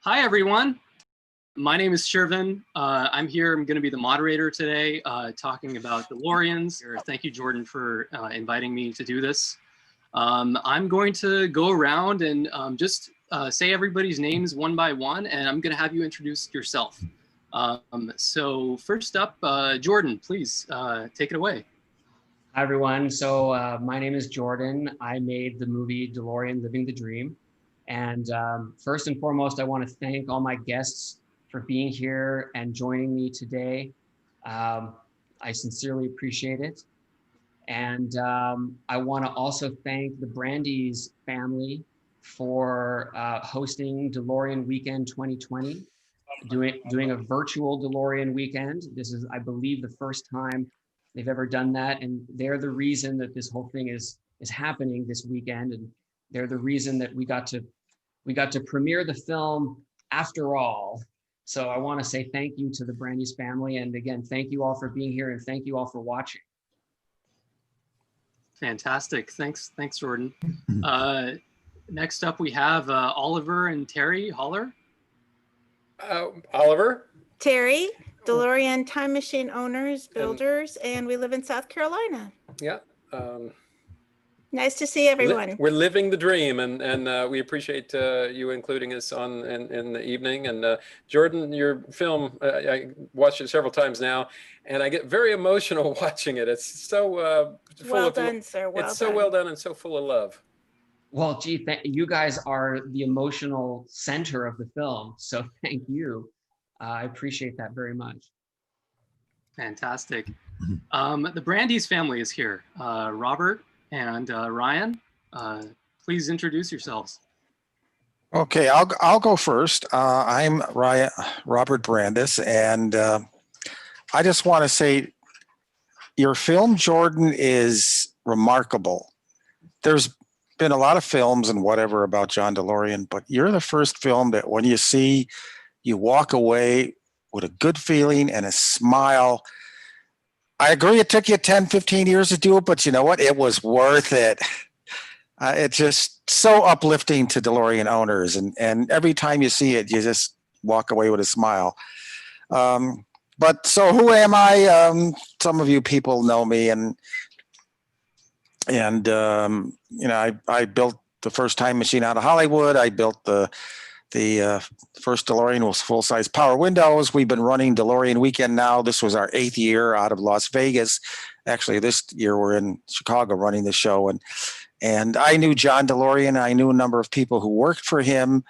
Hi, everyone. My name is Shervin. I'm here. I'm going to be the moderator today, talking about DeLoreans. Thank you, Jordan, for inviting me to do this. I'm going to go around and just say everybody's names one by one, and I'm going to have you introduce yourself. So first up, Jordan, please take it away. Hi, everyone. So my name is Jordan. I made the movie DeLorean Living the Dream. And first and foremost, I want to thank all my guests for being here and joining me today. I sincerely appreciate it. And I want to also thank the Brandeis family for hosting DeLorean Weekend 2020, doing a virtual DeLorean weekend. This is, I believe, the first time they've ever done that. And they're the reason that this whole thing is happening this weekend. And they're the reason that we got to premiere the film after all. So I want to say thank you to the Brandeis family. And again, thank you all for being here and thank you all for watching. Fantastic. Thanks, Jordan. Next up, we have Oliver and Terry Holler. Oliver. Terry, DeLorean time machine owners, builders, and we live in South Carolina. Yeah. Nice to see everyone. We're living the dream, and we appreciate you including us on in the evening. And Jordan, your film, I watched it several times now, and I get very emotional watching it. It's so well done, sir. It's so well done and so full of love. Well, gee, you guys are the emotional center of the film, so thank you. I appreciate that very much. Fantastic. The Brandeis family is here. Robert and Ryan, please introduce yourselves. Okay, I'll go first. I'm Robert Brandeis, and I just want to say your film, Jordan, is remarkable. There's been a lot of films and whatever about John DeLorean, but you're the first film that when you see, you walk away with a good feeling and a smile. I agree it took you 10, 15 years to do it, but you know what? It was worth it. It's just so uplifting to DeLorean owners. And every time you see it, you just walk away with a smile. But so who am I? Some of you people know me. And you know, I built the first time machine out of Hollywood. I built the first DeLorean was full-size power windows. We've been running DeLorean Weekend now. This was our 8th year out of Las Vegas. Actually, this year we're in Chicago running the show. And I knew John DeLorean. I knew a number of people who worked for him.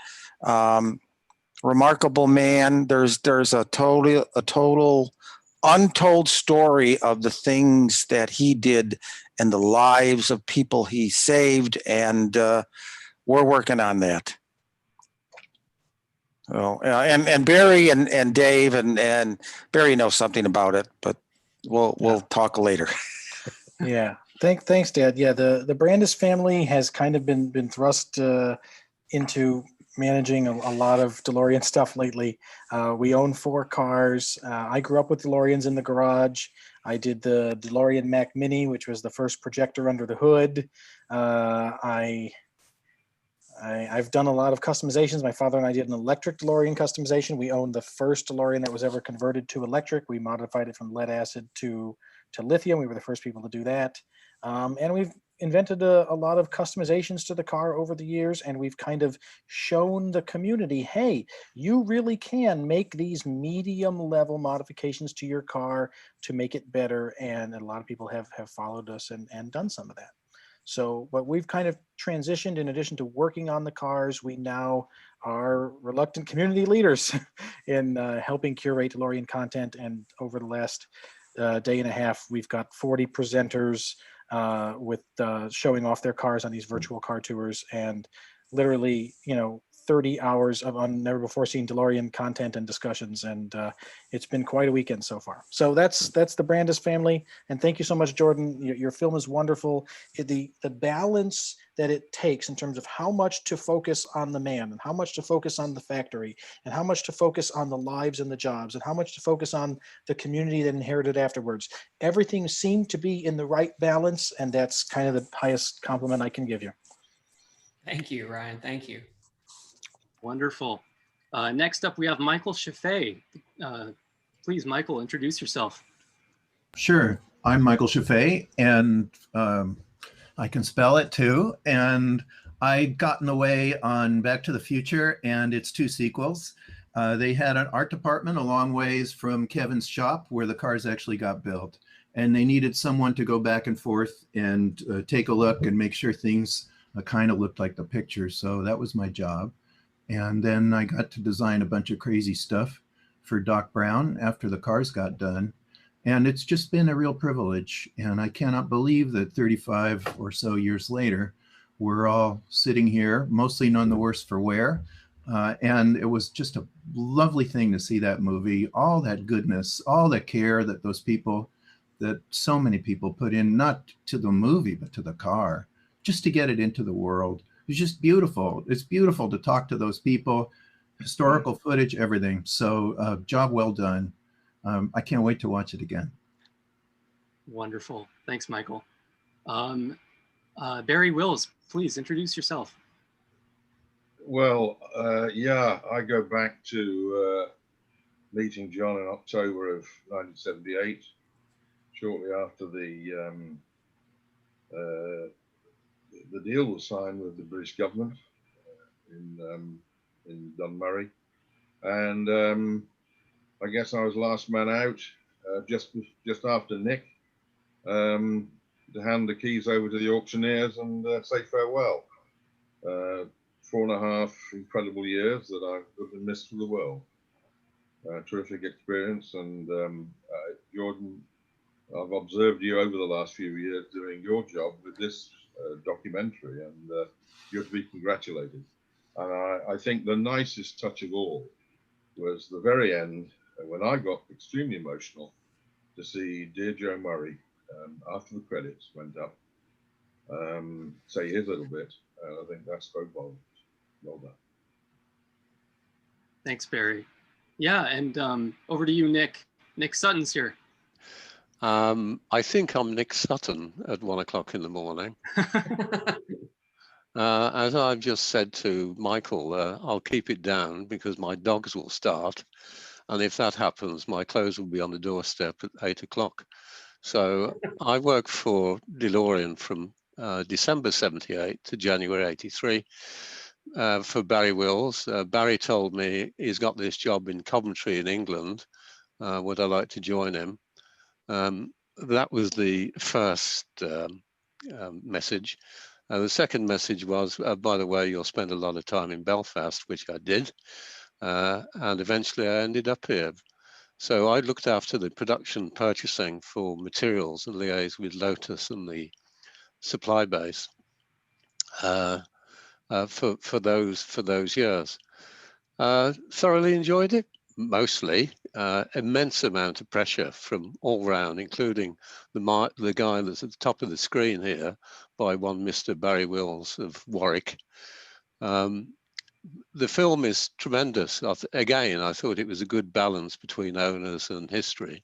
Remarkable man. There's a total untold story of the things that he did and the lives of people he saved. And we're working on that. Oh, and Barry and Dave and Barry knows something about it, but we'll talk later. Yeah, thanks, Dad. Yeah, the Brandeis family has kind of been thrust into managing a lot of DeLorean stuff lately. We own 4 cars. I grew up with DeLoreans in the garage. I did the DeLorean Mac Mini, which was the first projector under the hood. I've done a lot of customizations. My father and I did an electric DeLorean customization. We owned the first DeLorean that was ever converted to electric. We modified it from lead acid to lithium. We were the first people to do that. And we've invented a lot of customizations to the car over the years, and we've kind of shown the community, hey, you really can make these medium level modifications to your car to make it better. And a lot of people have followed us and done some of that. So, but we've kind of transitioned. In addition to working on the cars, we now are reluctant community leaders in helping curate DeLorean content. And over the last day and a half, we've got 40 presenters with showing off their cars on these virtual car tours, and literally, 30 hours of never before seen DeLorean content and discussions, and it's been quite a weekend so far. So that's the Brandeis family, and thank you so much, Jordan. Your film is wonderful. The balance that it takes in terms of how much to focus on the man and how much to focus on the factory and how much to focus on the lives and the jobs and how much to focus on the community that inherited afterwards. Everything seemed to be in the right balance, and that's kind of the highest compliment I can give you. Thank you, Ryan. Thank you. Wonderful. Next up, we have Michael Chaffey. Please, Michael, introduce yourself. Sure. I'm Michael Chaffey, and I can spell it too. And I got in the way on Back to the Future and its 2 sequels. They had an art department a long ways from Kevin's shop where the cars actually got built. And they needed someone to go back and forth and take a look and make sure things kind of looked like the picture. So that was my job. And then I got to design a bunch of crazy stuff for Doc Brown after the cars got done. And it's just been a real privilege. And I cannot believe that 35 or so years later, we're all sitting here, mostly none the worse for wear. And it was just a lovely thing to see that movie, all that goodness, all the care that those people, that so many people put in, not to the movie, but to the car, just to get it into the world. It's just beautiful. It's beautiful to talk to those people, historical footage, everything. So job well done. I can't wait to watch it again. Wonderful. Thanks, Michael. Barry Wills, please introduce yourself. Well, yeah, I go back to meeting John in October of 1978, shortly after the deal was signed with the British government in Dunmurry, and I guess I was last man out just after Nick to hand the keys over to the auctioneers and say farewell. 4.5 incredible years that I would have missed for the world. Terrific experience, and Jordan, I've observed you over the last few years doing your job with this documentary, and you're to be congratulated. And I think the nicest touch of all was the very end, when I got extremely emotional to see Dear Joe Murray, after the credits went up, say his little bit. I think that spoke volumes. Well done. Thanks, Barry. Yeah, and over to you, Nick. Nick Sutton's here. I think I'm Nick Sutton at 1 o'clock in the morning. As I've just said to Michael, I'll keep it down because my dogs will start. And if that happens, my clothes will be on the doorstep at 8 o'clock. So I worked for DeLorean from December 78 to January 83 for Barry Wills. Barry told me he's got this job in Coventry in England. Would I like to join him? That was the first message. The second message was, by the way, you'll spend a lot of time in Belfast, which I did. And eventually I ended up here. So I looked after the production purchasing for materials and liaised with Lotus and the supply base for those years. Thoroughly enjoyed it, mostly. Immense amount of pressure from all round, including the guy that's at the top of the screen here by one Mr. Barry Wills of Warwick. The film is tremendous. Again, I thought it was a good balance between owners and history.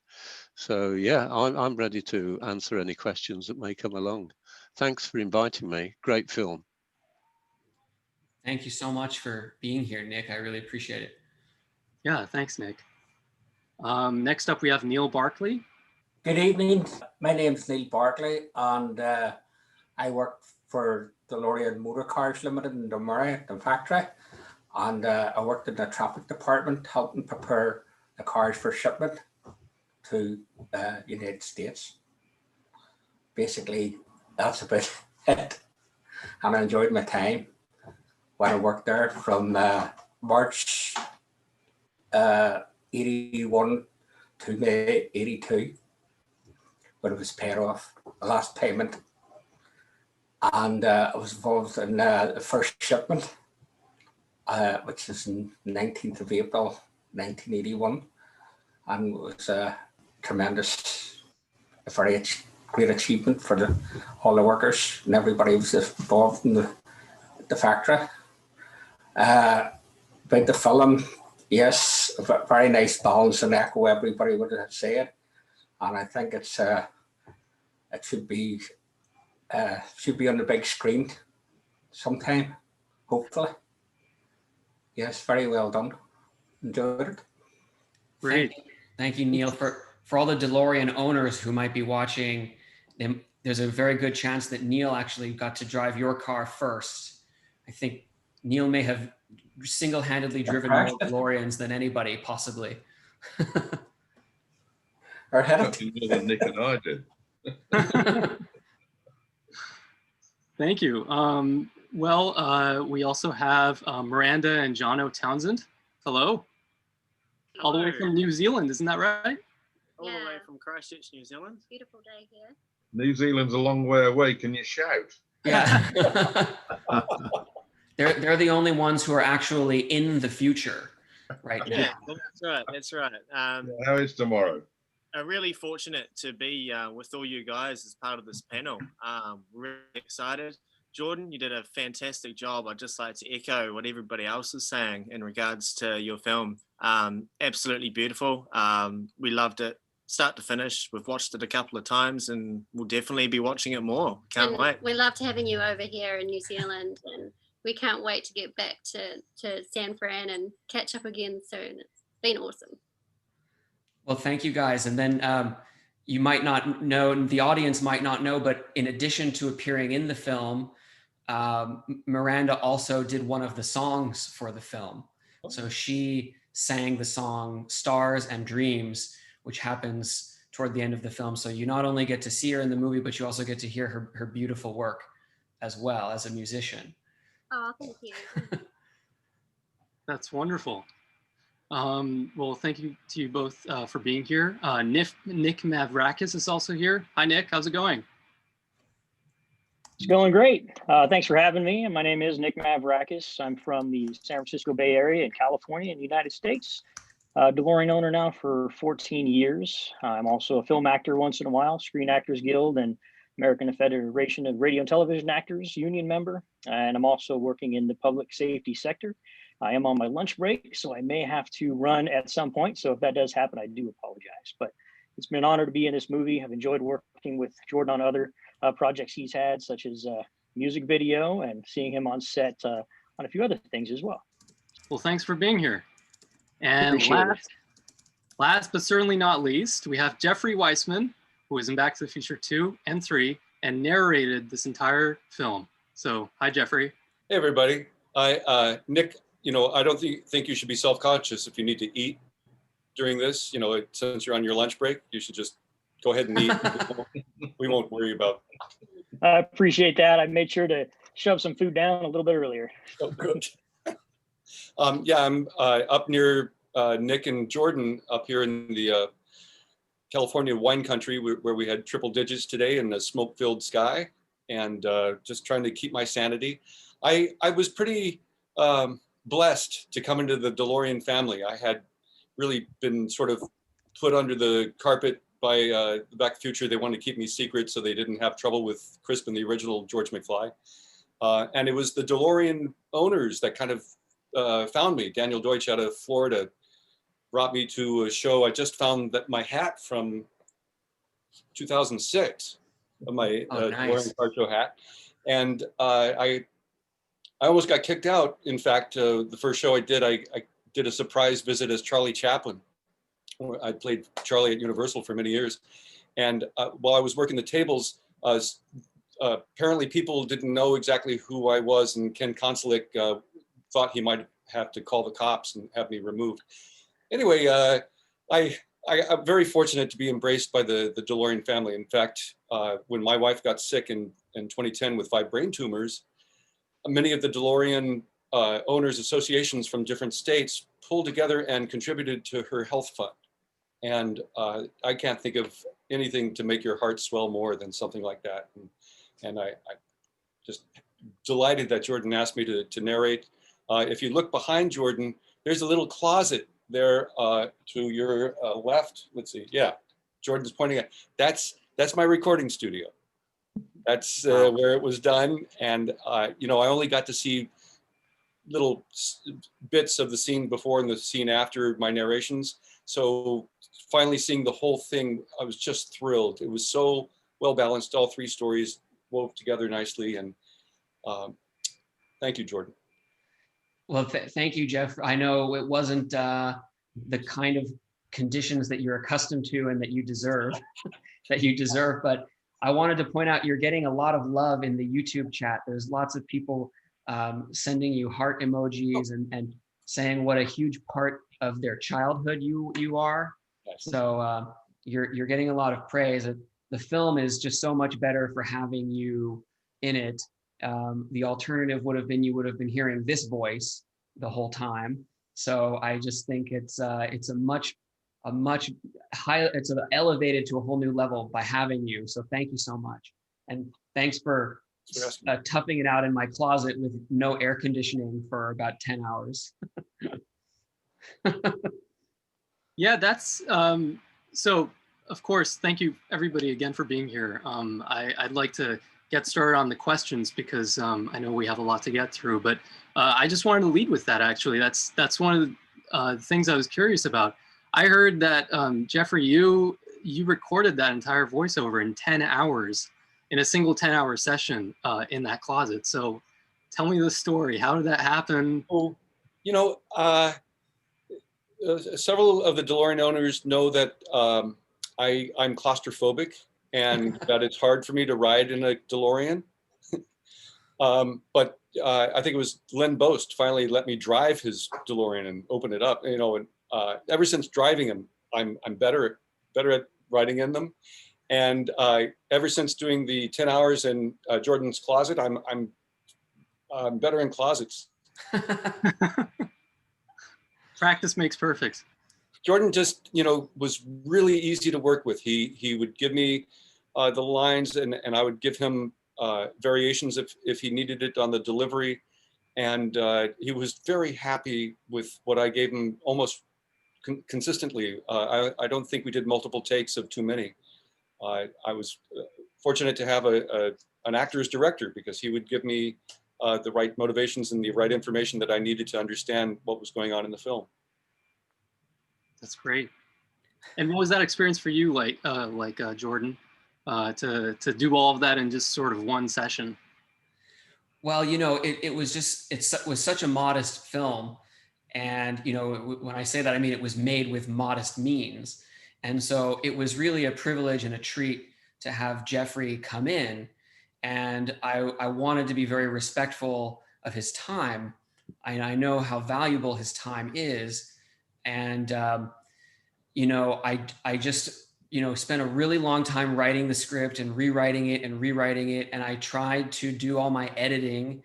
So yeah, I'm ready to answer any questions that may come along. Thanks for inviting me. Great film. Thank you so much for being here, Nick. I really appreciate it. Yeah, thanks, Nick. Next up, we have Neil Barkley. Good evening. My name is Neil Barkley, and I work for DeLorean Motor Cars Limited in Dunmurry, the factory. And I worked in the traffic department, helping prepare the cars for shipment to the United States. Basically, that's about it. And I enjoyed my time when I worked there from March 81 to May 82, when it was paid off, the last payment. And I was involved in the first shipment, which is in 19th of April, 1981. And it was a tremendous, a very great achievement for all the workers and everybody who was involved in the factory. About the film, yes, a very nice balance and echo, everybody would have said. And I think it's it should be on the big screen sometime, hopefully. Yes, very well done. enjoyed it. Great. Thank you, Neil. For all the DeLorean owners who might be watching, there's a very good chance that Neil actually got to drive your car first. I think Neil may have single-handedly driven more DeLoreans than anybody, possibly. Or had it. Something more than Nick and I did. Thank you. Well, we also have Miranda and Jono Townsend. Hello. All the way from New Zealand, isn't that right? All the way from Christchurch, New Zealand. Beautiful day here. New Zealand's a long way away. Can you shout? Yeah. They're the only ones who are actually in the future right now. Yeah, that's right. That's right. How is tomorrow? I'm really fortunate to be with all you guys as part of this panel. Really excited. Jordan, you did a fantastic job. I'd just like to echo what everybody else is saying in regards to your film. Absolutely beautiful. We loved it start to finish. We've watched it a couple of times and we'll definitely be watching it more. Can't wait. We loved having you over here in New Zealand, and we can't wait to get back to San Fran and catch up again soon. It's been awesome. Well, thank you guys. And then you might not know, the audience might not know, but in addition to appearing in the film, Miranda also did one of the songs for the film. So she sang the song Stars and Dreams, which happens toward the end of the film. So you not only get to see her in the movie, but you also get to hear her beautiful work as well as a musician. Oh, thank you. That's wonderful. Well, thank you to you both for being here. Nick Mavrakis is also here. Hi, Nick. How's it going? It's going great. Thanks for having me. My name is Nick Mavrakis. I'm from the San Francisco Bay Area in California in the United States. DeLorean owner now for 14 years. I'm also a film actor once in a while, Screen Actors Guild and American Federation of Radio and Television Actors union member. And I'm also working in the public safety sector. I am on my lunch break, so I may have to run at some point. So if that does happen, I do apologize. But it's been an honor to be in this movie. I've enjoyed working with Jordan on other projects he's had, such as music video, and seeing him on set on a few other things as well. Well, thanks for being here. And last but certainly not least, we have Jeffrey Weissman, who was in Back to the Future 2 and 3 and narrated this entire film. So, hi, Jeffrey. Hey, everybody. Nick, I don't think you should be self-conscious if you need to eat during this. Since you're on your lunch break, you should just go ahead and eat. We won't worry about. I appreciate that. I made sure to shove some food down a little bit earlier. Oh, good. Yeah, I'm up near Nick and Jordan up here in the California wine country where we had triple digits today in a smoke-filled sky, and just trying to keep my sanity. I was pretty blessed to come into the DeLorean family. I had really been sort of put under the carpet by the Back to the Future. They wanted to keep me secret so they didn't have trouble with Crispin, the original George McFly. And it was the DeLorean owners that kind of found me. Daniel Deutsch out of Florida brought me to a show. I just found that my hat from 2006, my DeLorean car show hat. And I almost got kicked out. In fact, the first show I did a surprise visit as Charlie Chaplin. I played Charlie at Universal for many years. And while I was working the tables, apparently people didn't know exactly who I was, and Ken Konsalik thought he might have to call the cops and have me removed. Anyway, I'm very fortunate to be embraced by the DeLorean family. In fact, when my wife got sick in 2010 with 5 brain tumors, many of the DeLorean owners associations from different states pulled together and contributed to her health fund. And I can't think of anything to make your heart swell more than something like that. And I just delighted that Jordan asked me to narrate. If you look behind Jordan, there's a little closet there to your left. Let's see. Yeah, Jordan's pointing at. That's my recording studio. That's where it was done. And I only got to see little bits of the scene before and the scene after my narrations. So finally seeing the whole thing, I was just thrilled. It was so well balanced. All 3 stories wove together nicely. And thank you, Jordan. Well, thank you, Jeff. I know it wasn't the kind of conditions that you're accustomed to and that you deserve, but I wanted to point out you're getting a lot of love in the YouTube chat. There's lots of people sending you heart emojis and saying what a huge part of their childhood you are. So you're getting a lot of praise. The film is just so much better for having you in it. The alternative would have been you would have been hearing this voice the whole time. So I just think it's a much higher, it's elevated to a whole new level by having you. So thank you so much, and thanks for toughing it out in my closet with no air conditioning for about 10 hours. Yeah, that's so. Of course, thank you everybody again for being here. I'd like to get started on the questions because I know we have a lot to get through, but I just wanted to lead with that. Actually, that's one of the things I was curious about. I heard that Jeffrey, you recorded that entire voiceover in 10 hours in a single 10-hour session in that closet. So tell me the story. How did that happen? Oh, you know, several of the DeLorean owners know that I'm claustrophobic and that it's hard for me to ride in a DeLorean. But I think it was Len Boast finally let me drive his DeLorean and open it up. You know, and ever since driving him, I'm better at riding in them. And ever since doing the 10 hours in Jordan's closet, I'm better in closets. Practice makes perfect. Jordan just, you know, was really easy to work with. He would give me the lines and I would give him variations if he needed it on the delivery. And he was very happy with what I gave him almost consistently. I don't think we did multiple takes of too many. I was fortunate to have an actor as director because he would give me the right motivations and the right information that I needed to understand what was going on in the film. That's great. And what was that experience for you like Jordan, to do all of that in just sort of one session? Well, you know, it was such a modest film. And, you know, when I say that, I mean, it was made with modest means. And so it was really a privilege and a treat to have Jeffrey come in. And I wanted to be very respectful of his time. I know how valuable his time is. And, you know, I just, you know, spent a really long time writing the script and rewriting it. And I tried to do all my editing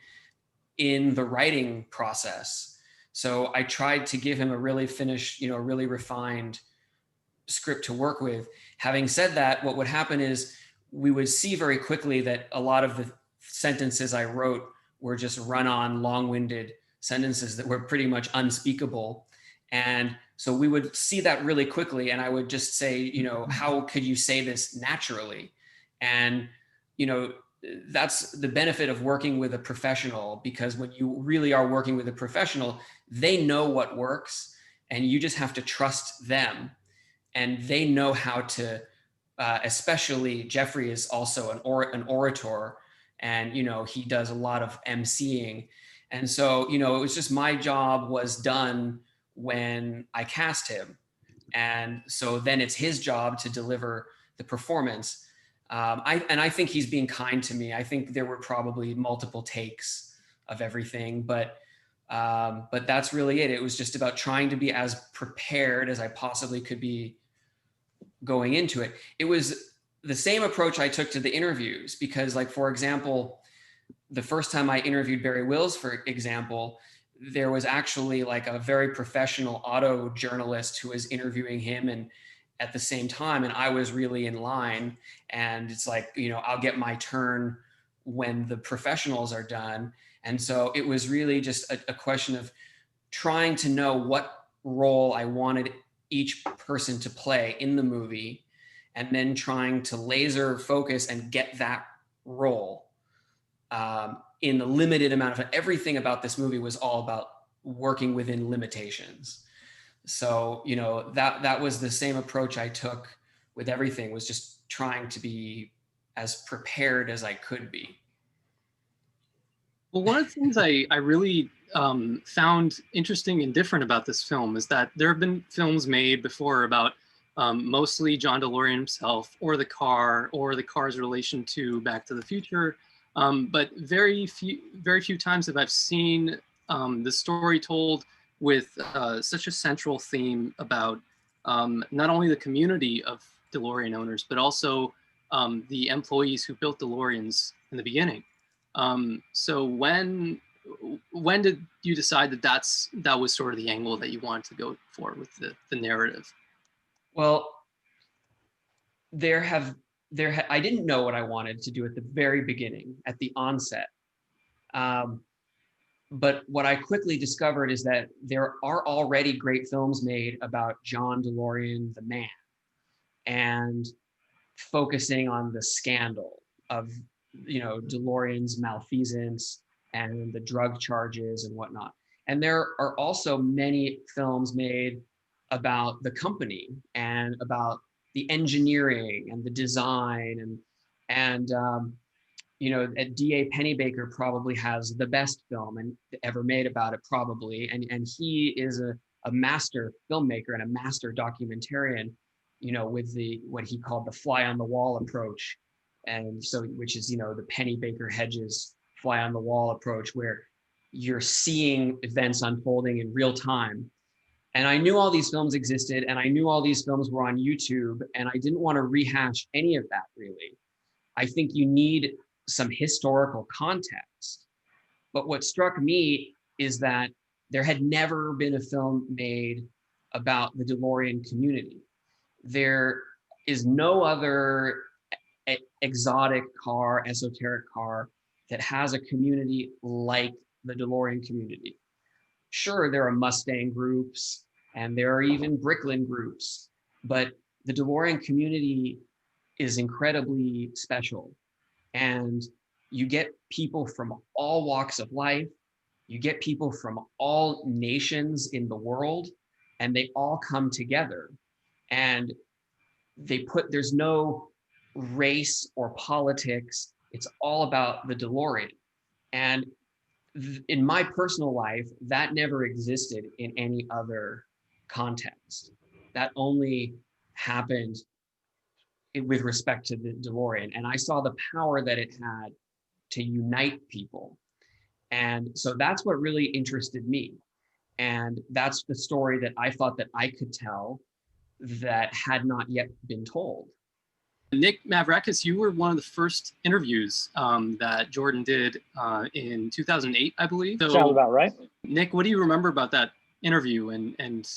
in the writing process. So I tried to give him a really finished, you know, really refined script to work with. Having said that, what would happen is we would see very quickly that a lot of the sentences I wrote were just run-on, long-winded sentences that were pretty much unspeakable. And so we would see that really quickly. And I would just say, you know, how could you say this naturally? And, you know, that's the benefit of working with a professional, because when you really are working with a professional, they know what works and you just have to trust them. And they know how to, especially Jeffrey is also an orator, and, you know, he does a lot of emceeing. And so, you know, it was just my job was done when I cast him. And so then it's his job to deliver the performance. I think he's being kind to me. I think there were probably multiple takes of everything, but that's really it. It was just about trying to be as prepared as I possibly could be going into it. It was the same approach I took to the interviews, because, like, for example, the first time I interviewed Barry Wills, for example, there was actually like a very professional auto journalist who was interviewing him, and at the same time, and I was really in line, and it's like, you know, I'll get my turn when the professionals are done. And so it was really just a question of trying to know what role I wanted each person to play in the movie, and then trying to laser focus and get that role in the limited amount of everything about this movie was all about working within limitations. So, you know, that was the same approach I took with everything, was just trying to be as prepared as I could be. Well, one of the things I really found interesting and different about this film is that there have been films made before about mostly John DeLorean himself, or the car's relation to Back to the Future. But very few times have I seen the story told with such a central theme about not only the community of DeLorean owners, but also the employees who built DeLoreans in the beginning. So when did you decide that was sort of the angle that you wanted to go for with the narrative? Well, I didn't know what I wanted to do at the very beginning, at the onset. But what I quickly discovered is that there are already great films made about John DeLorean, the man, and focusing on the scandal of, DeLorean's malfeasance and the drug charges and whatnot. And there are also many films made about the company and about the engineering and the design and D.A. Pennebaker probably has the best film ever made about it, probably, and he is a master filmmaker and a master documentarian, with what he called the fly on the wall approach, and so which is the Pennebaker Hedges fly on the wall approach, where you're seeing events unfolding in real time. And I knew all these films existed, and I knew all these films were on YouTube, and I didn't want to rehash any of that, really. I think you need some historical context. But what struck me is that there had never been a film made about the DeLorean community. There is no other exotic car, esoteric car that has a community like the DeLorean community. Sure, there are Mustang groups and there are even Bricklin groups, but the DeLorean community is incredibly special. And you get people from all walks of life, you get people from all nations in the world, and they all come together. And there's no race or politics, it's all about the DeLorean. And in my personal life, that never existed in any other context. That only happened with respect to the DeLorean. And I saw the power that it had to unite people. And so that's what really interested me. And that's the story that I thought that I could tell that had not yet been told. Nick Mavrakis, you were one of the first interviews that Jordan did in 2008, I believe. So, sounds about right. Nick, what do you remember about that interview? And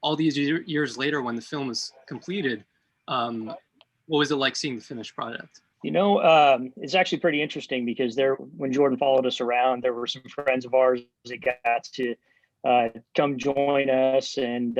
all these years later, when the film was completed, what was it like seeing the finished product? It's actually pretty interesting because when Jordan followed us around, there were some friends of ours that got to come join us, and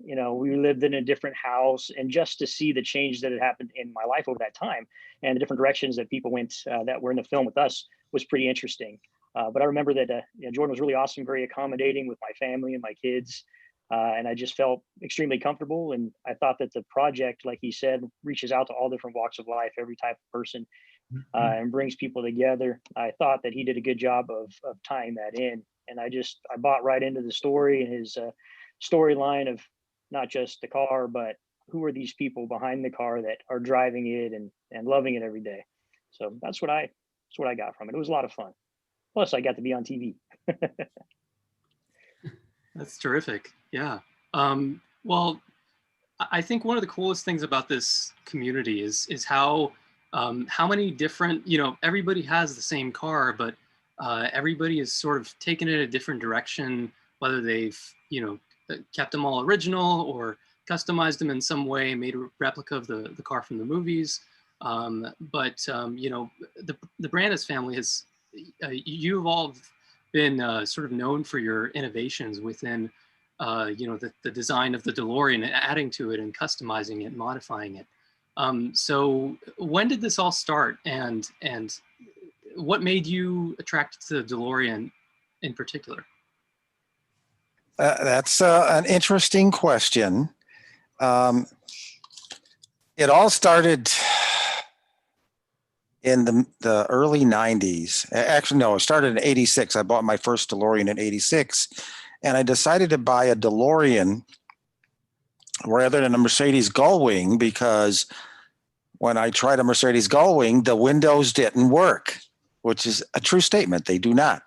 we lived in a different house, and just to see the change that had happened in my life over that time and the different directions that people went that were in the film with us was pretty interesting. But I remember that Jordan was really awesome, very accommodating with my family and my kids, and I just felt extremely comfortable. And I thought that the project, like he said, reaches out to all different walks of life, every type of person, and brings people together. I thought that he did a good job of tying that in. And I bought right into the story and his storyline of not just the car, but who are these people behind the car that are driving it and loving it every day. So that's what I got from it. It was a lot of fun. Plus, I got to be on TV. That's terrific. Yeah. Well, I think one of the coolest things about this community is how many different, everybody has the same car, but everybody has sort of taken it a different direction, whether they've, kept them all original or customized them in some way, made a replica of the car from the movies. But the Brandes family has, you've all been sort of known for your innovations within, the design of the DeLorean, and adding to it and customizing it and modifying it. So when did this all start, and what made you attracted to the DeLorean in particular? That's an interesting question. It all started in the early 90s. Actually, no, it started in 86. I bought my first DeLorean in 86, and I decided to buy a DeLorean rather than a Mercedes Gullwing because when I tried a Mercedes Gullwing, the windows didn't work, which is a true statement. They do not.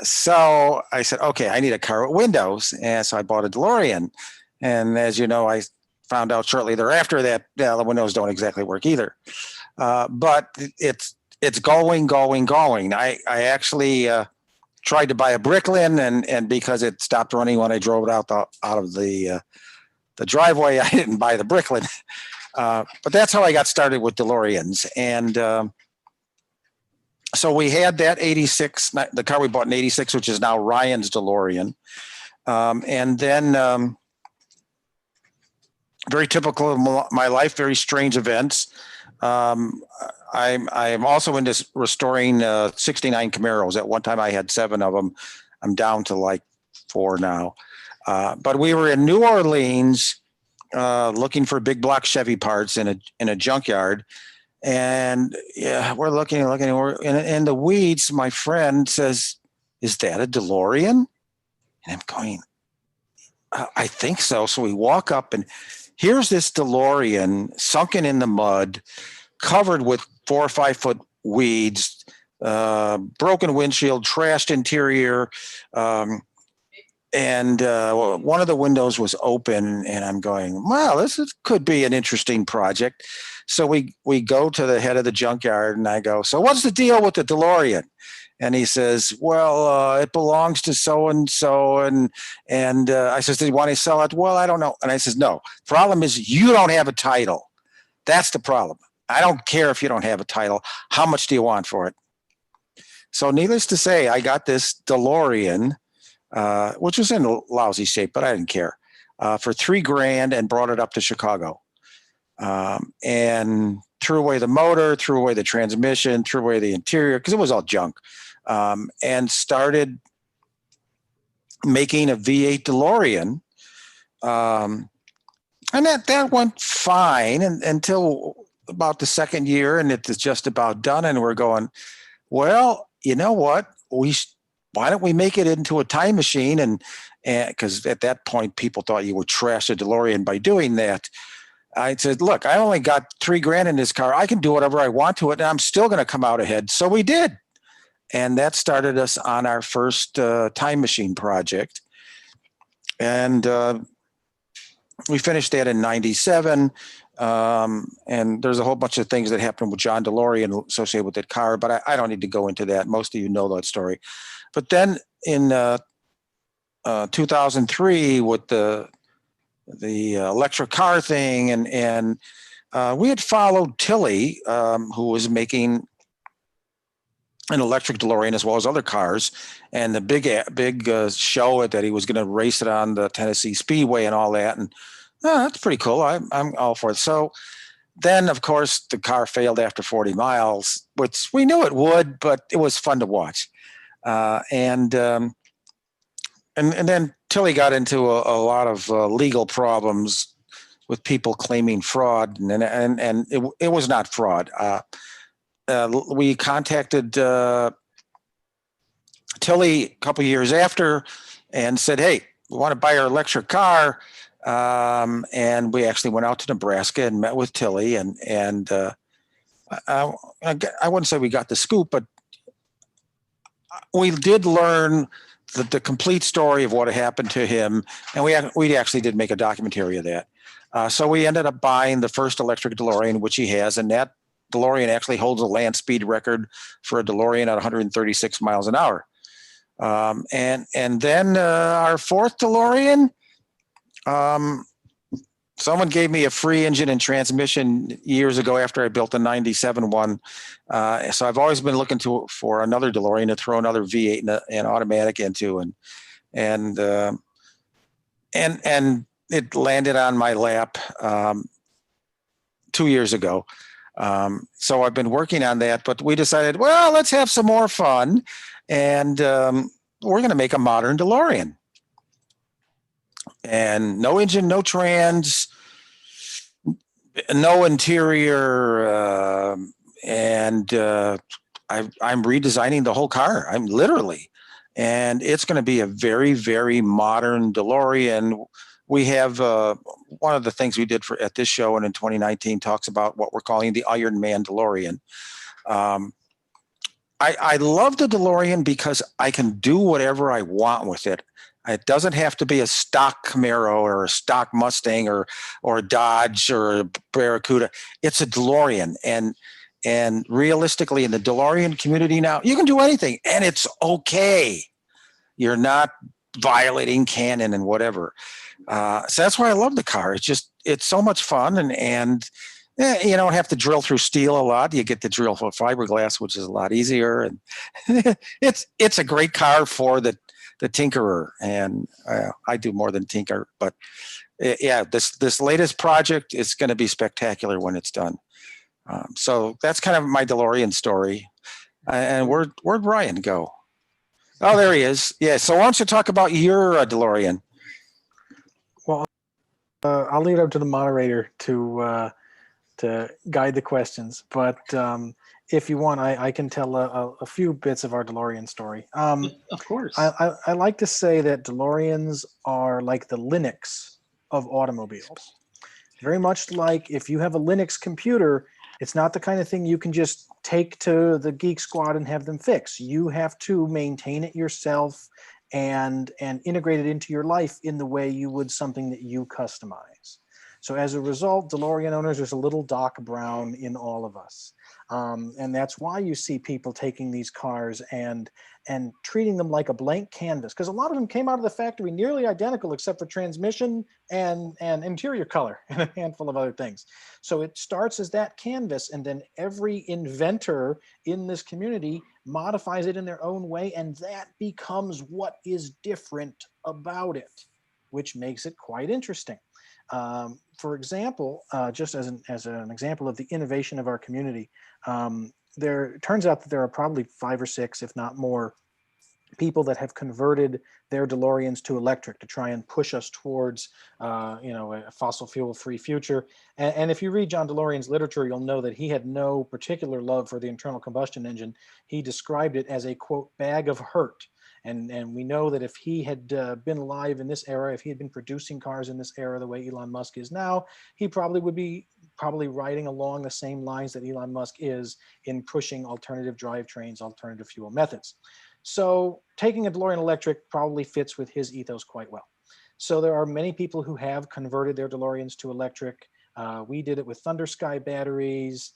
So I said, okay, I need a car with windows. And so I bought a DeLorean. And as you know, I found out shortly thereafter that the windows don't exactly work either. But it's going. I actually tried to buy a Bricklin, and because it stopped running when I drove it out of the driveway, I didn't buy the Bricklin. But that's how I got started with DeLoreans. And so we had that 86, the car we bought in 86, which is now Ryan's DeLorean. And then very typical of my life, very strange events. I'm also into restoring 69 Camaros. At one time I had 7 of them. I'm down to like 4 now. But we were in New Orleans looking for big block Chevy parts in a junkyard. And yeah, we're looking, we're in the weeds. My friend says, "Is that a DeLorean?" And I'm going, I think so. So we walk up, and here's this DeLorean sunken in the mud, covered with 4 or 5 foot weeds, broken windshield, trashed interior. And one of the windows was open, and I'm going, wow, could be an interesting project. So we go to the head of the junkyard, and I go, so what's the deal with the DeLorean? And he says, well, it belongs to so-and-so. And I says, do you want to sell it? Well, I don't know. And I says, no, problem is you don't have a title. That's the problem. I don't care if you don't have a title. How much do you want for it? So needless to say, I got this DeLorean, which was in lousy shape, but I didn't care, for $3,000 and brought it up to Chicago. And threw away the motor, threw away the transmission, threw away the interior, because it was all junk, and started making a V8 DeLorean. And that went fine until about the second year, and it's just about done. And we're going, well, you know what? Why don't we make it into a time machine? And because at that point, people thought you would trash a DeLorean by doing that. I said, look, I only got $3,000 in this car. I can do whatever I want to it, and I'm still going to come out ahead. So we did. And that started us on our first time machine project. And we finished that in 97. And there's a whole bunch of things that happened with John DeLorean associated with that car, but I don't need to go into that. Most of you know that story. But then in 2003 with the electric car thing, and we had followed Tilly, who was making an electric DeLorean as well as other cars, and the big show that he was going to race it on the Tennessee Speedway and all that. And that's pretty cool. I'm all for it. So then, of course, the car failed after 40 miles, which we knew it would, but it was fun to watch. And then Tilly got into a lot of legal problems with people claiming fraud, and it was not fraud. We contacted Tilly a couple years after and said, hey, we want to buy our electric car. And we actually went out to Nebraska and met with Tilly, and I wouldn't say we got the scoop, but we did learn the complete story of what had happened to him, and we actually did make a documentary of that. So we ended up buying the first electric DeLorean, which he has, and that DeLorean actually holds a land speed record for a DeLorean at 136 miles an hour. And then our fourth DeLorean, someone gave me a free engine and transmission years ago after I built the 97 one. So I've always been looking for another DeLorean to throw another V8 and automatic into, and it landed on my lap 2 years ago. So I've been working on that, but we decided, well, let's have some more fun, and we're going to make a modern DeLorean. And no engine, no trans, no interior. I'm redesigning the whole car. I'm literally, and it's going to be a very, very modern DeLorean. We have one of the things we did at this show and in 2019 talks about what we're calling the Iron Man DeLorean. I love the DeLorean because I can do whatever I want with it. It doesn't have to be a stock Camaro or a stock Mustang or a Dodge or a Barracuda. It's a DeLorean. And realistically, in the DeLorean community now, you can do anything and it's okay. You're not violating canon and whatever. So that's why I love the car. It's so much fun and you don't have to drill through steel a lot. You get to drill for fiberglass, which is a lot easier. And it's a great car for the tinkerer. And I do more than tinker, but yeah, this latest project is going to be spectacular when it's done. So that's kind of my DeLorean story. And where'd Ryan go? Oh, there he is. Yeah. So why don't you talk about your DeLorean? Well, I'll leave it up to the moderator to guide the questions. But if you want, I can tell a few bits of our DeLorean story. Of course. I like to say that DeLoreans are like the Linux of automobiles. Very much like if you have a Linux computer, it's not the kind of thing you can just take to the Geek Squad and have them fix. You have to maintain it yourself and integrate it into your life in the way you would something that you customize. So as a result, DeLorean owners, there's a little Doc Brown in all of us. And that's why you see people taking these cars and treating them like a blank canvas, because a lot of them came out of the factory nearly identical except for transmission and interior color and a handful of other things. So it starts as that canvas, and then every inventor in this community modifies it in their own way, and that becomes what is different about it, which makes it quite interesting. For example, just as an example of the innovation of our community, it turns out that there are probably 5 or 6, if not more, people that have converted their DeLoreans to electric to try and push us towards, a fossil fuel-free future. And if you read John DeLorean's literature, you'll know that he had no particular love for the internal combustion engine. He described it as a, quote, bag of hurt. And we know that if he had been alive in this era, if he had been producing cars in this era the way Elon Musk is now, he probably would be riding along the same lines that Elon Musk is in pushing alternative drivetrains, alternative fuel methods. So taking a DeLorean electric probably fits with his ethos quite well. So there are many people who have converted their DeLoreans to electric. We did it with Thunder Sky batteries.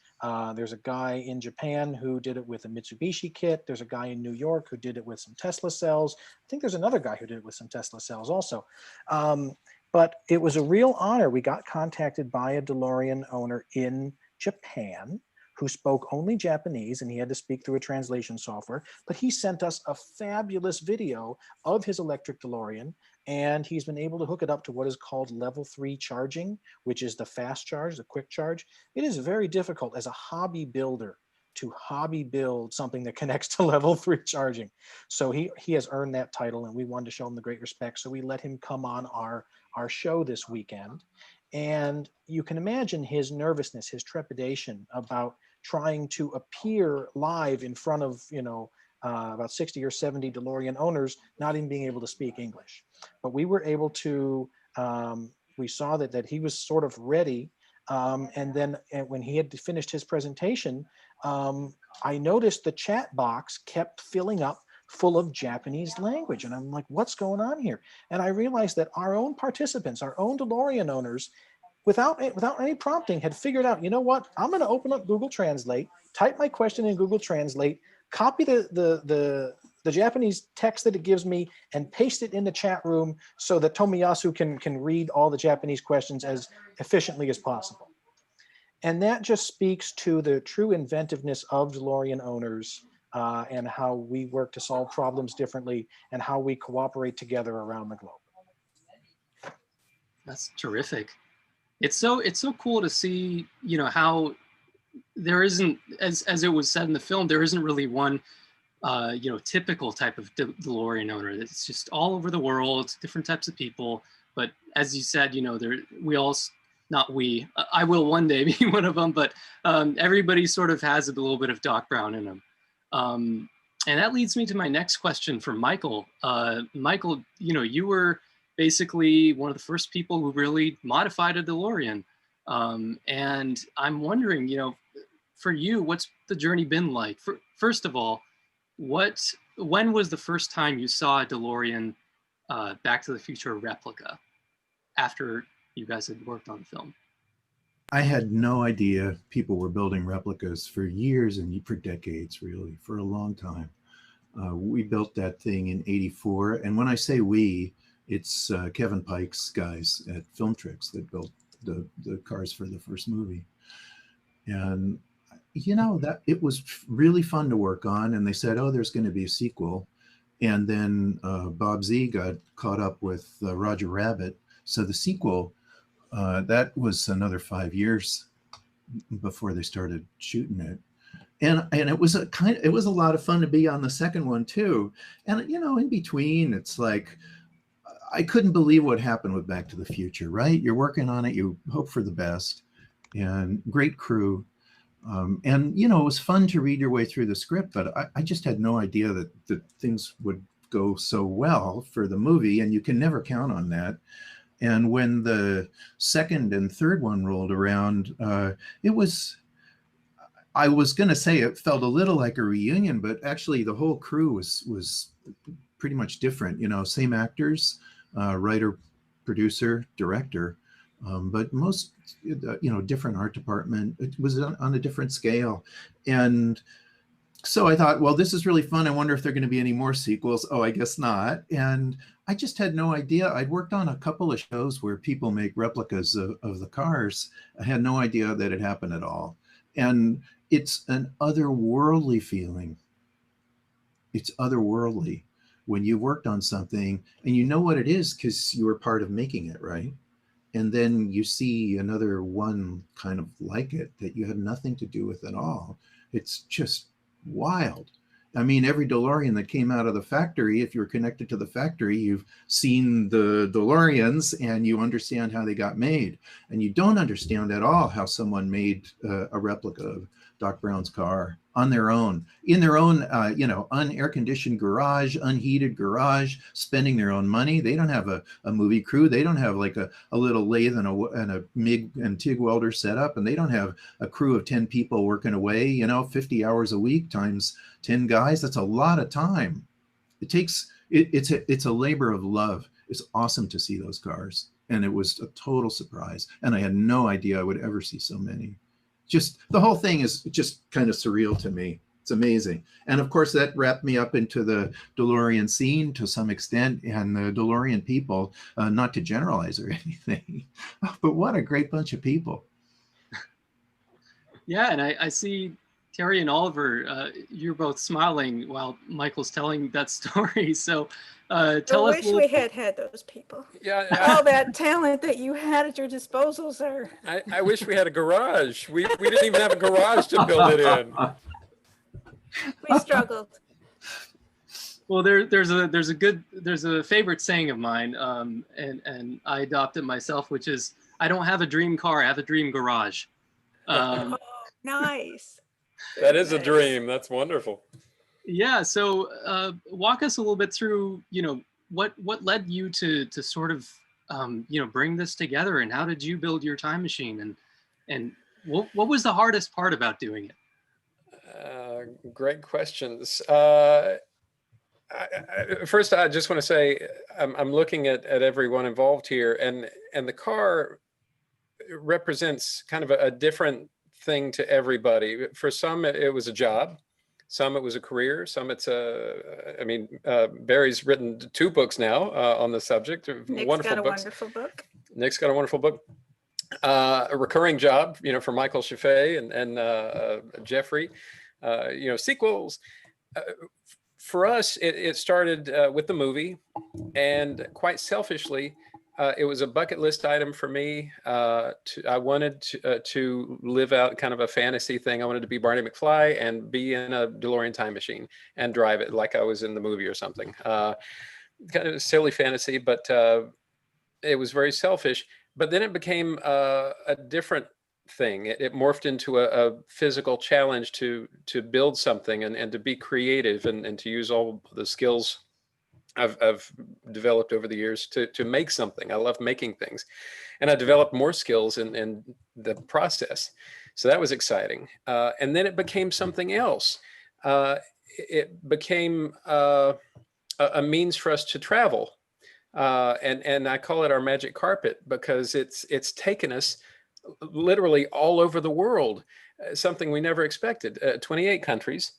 There's a guy in Japan who did it with a Mitsubishi kit. There's a guy in New York who did it with some Tesla cells. I think there's another guy who did it with some Tesla cells also. But it was a real honor. We got contacted by a DeLorean owner in Japan who spoke only Japanese, and he had to speak through a translation software. But he sent us a fabulous video of his electric DeLorean, and he's been able to hook it up to what is called level 3 charging, which is the fast charge, the quick charge. It is very difficult as a hobby builder to hobby build something that connects to level 3 charging. So he has earned that title, and we wanted to show him the great respect. So we let him come on our show this weekend. And you can imagine his nervousness, his trepidation about trying to appear live in front of, about 60 or 70 DeLorean owners, not even being able to speak English. But we were able to, we saw that he was sort of ready. And then when he had finished his presentation, I noticed the chat box kept filling up full of Japanese language. And I'm like, what's going on here? And I realized that our own participants, our own DeLorean owners, without any prompting, had figured out, you know what, I'm going to open up Google Translate, type my question in Google Translate, copy the Japanese text that it gives me, and paste it in the chat room so that Tomiyasu can read all the Japanese questions as efficiently as possible. And that just speaks to the true inventiveness of DeLorean owners, and how we work to solve problems differently and how we cooperate together around the globe. That's terrific. It's so cool to see, how there isn't, as it was said in the film, there isn't really one, typical type of DeLorean owner. It's just all over the world, different types of people. But as you said, not we, I will one day be one of them, but everybody sort of has a little bit of Doc Brown in them. And that leads me to my next question for Michael. Michael, you were basically one of the first people who really modified a DeLorean. And I'm wondering, for you, what's the journey been like? First of all, when was the first time you saw a DeLorean Back to the Future replica after you guys had worked on the film? I had no idea people were building replicas for years and for decades, really, for a long time. We built that thing in '84. And when I say we, it's Kevin Pike's guys at Film Tricks that built the cars for the first movie. And, that it was really fun to work on. And they said, oh, there's going to be a sequel. And then Bob Z got caught up with Roger Rabbit. So the sequel, that was another 5 years before they started shooting it. And it was it was a lot of fun to be on the second one too. And, in between, it's like, I couldn't believe what happened with Back to the Future, right? You're working on it, you hope for the best, and great crew. And, it was fun to read your way through the script, but I just had no idea that things would go so well for the movie, and you can never count on that. And when the second and third one rolled around, I was going to say it felt a little like a reunion, but actually the whole crew was pretty much different, same actors, writer, producer, director, but most, different art department. It was on a different scale. And so I thought, well, this is really fun. I wonder if there are going to be any more sequels. Oh, I guess not. And I just had no idea. I'd worked on a couple of shows where people make replicas of the cars. I had no idea that it happened at all. And it's an otherworldly feeling. It's otherworldly when you worked on something and you know what it is because you were part of making it, right? And then you see another one kind of like it that you had nothing to do with at all. It's just wild. I mean, every DeLorean that came out of the factory, if you're connected to the factory, you've seen the DeLoreans and you understand how they got made. And you don't understand at all how someone made a replica of Doc Brown's car on their own, in their own, unair-conditioned garage, unheated garage, spending their own money. They don't have a movie crew. They don't have like a little lathe and a MIG and TIG welder set up, and they don't have a crew of 10 people working away, 50 hours a week times 10 guys. That's a lot of time. It's a labor of love. It's awesome to see those cars. And it was a total surprise. And I had no idea I would ever see so many. Just the whole thing is just kind of surreal to me. It's amazing. And of course, that wrapped me up into the DeLorean scene to some extent and the DeLorean people, not to generalize or anything, but what a great bunch of people. Yeah, and I see Terry and Oliver, you're both smiling while Michael's telling that story. So tell us. I wish we had those people. Yeah, all that talent that you had at your disposal, sir. I wish we had a garage. We didn't even have a garage to build it in. We struggled. Well, there's a favorite saying of mine, and I adopted myself, which is, I don't have a dream car, I have a dream garage. Oh, nice. That is a dream. That's wonderful. Yeah. So walk us a little bit through, what led you to sort of, bring this together, and how did you build your time machine, and what was the hardest part about doing it? Great questions. First, I just want to say I'm looking at everyone involved here, and the car represents kind of a different thing to everybody. For some, it was a job. Some it was a career. Some it's Barry's written 2 books now on the subject. Nick's wonderful got a books. wonderful book. Nick's got a wonderful book. A recurring job, for Michael Chaffey and Jeffrey. Sequels. For us, it started with the movie, and quite selfishly, it was a bucket list item for me. I wanted to live out kind of a fantasy thing. I wanted to be Barney McFly and be in a DeLorean time machine and drive it like I was in the movie or something. Kind of silly fantasy, but it was very selfish. but then it became a different thing. It morphed into a physical challenge to build something and to be creative and to use all the skills I've developed over the years to make something. I love making things, and I developed more skills in the process. So that was exciting. And then it became something else. It became a means for us to travel. And I call it our magic carpet because it's taken us literally all over the world, something we never expected. 28 countries.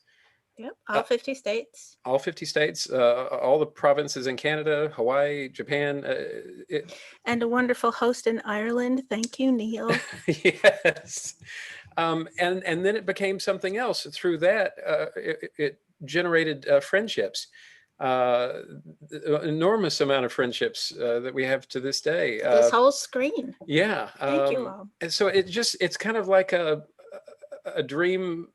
Yep, all 50 states. All 50 states, all the provinces in Canada, Hawaii, Japan. And a wonderful host in Ireland. Thank you, Neil. Yes. And then it became something else. Through that, it generated friendships. Enormous amount of friendships that we have to this day. This whole screen. Yeah. Thank you all. And so it's kind of like a dream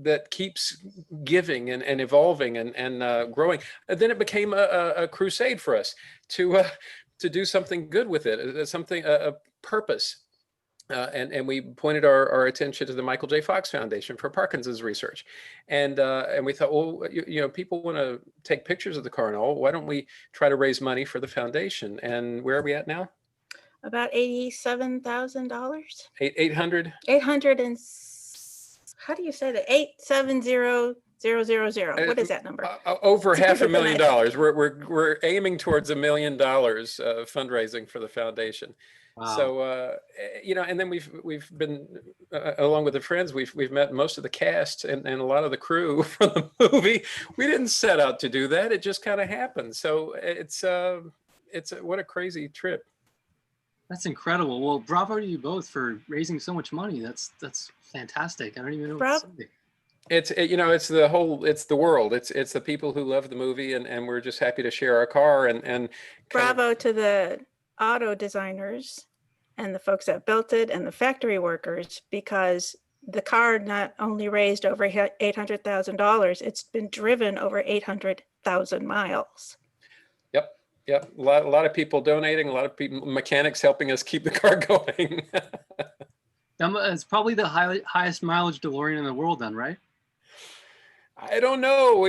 that keeps giving and evolving and growing. And then it became a crusade for us to do something good with it, something, a purpose. And we pointed our attention to the Michael J. Fox Foundation for Parkinson's research. And we thought, well, you know, people want to take pictures of the car and all. Why don't we try to raise money for the foundation? And where are we at now? About $87,000. 800? 800 and, how do you say that? 870,000. What is that number? Over $500,000. We're aiming towards $1 million fundraising for the foundation. Wow. So you know, and then we've been along with the friends. We've met most of the cast and a lot of the crew for the movie. We didn't set out to do that. It just kind of happened. So it's what a crazy trip. That's incredible. Well, bravo to you both for raising so much money. That's fantastic. I don't even know what to say. It's the world. It's the people who love the movie, and we're just happy to share our car and bravo to the auto designers and the folks that built it and the factory workers, because the car not only raised over $800,000, it's been driven over 800,000 miles. Yep. A lot of people donating, a lot of people, mechanics helping us keep the car going. It's probably the highest mileage DeLorean in the world then, right? I don't know.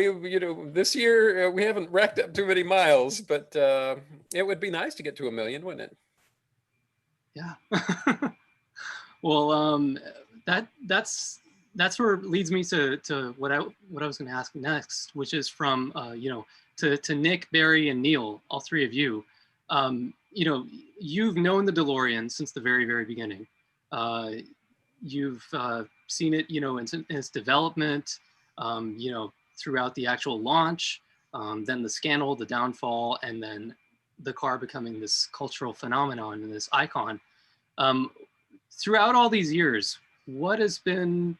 This year we haven't racked up too many miles, but it would be nice to get to 1 million, wouldn't it? Yeah. Well, that's where it leads me to what I was going to ask next, which is from to Nick, Barry, and Neil, all three of you. You've known the DeLorean since the very, very beginning. You've seen it, in its development. Throughout the actual launch, then the scandal, the downfall, and then the car becoming this cultural phenomenon and this icon. Throughout all these years, what has been,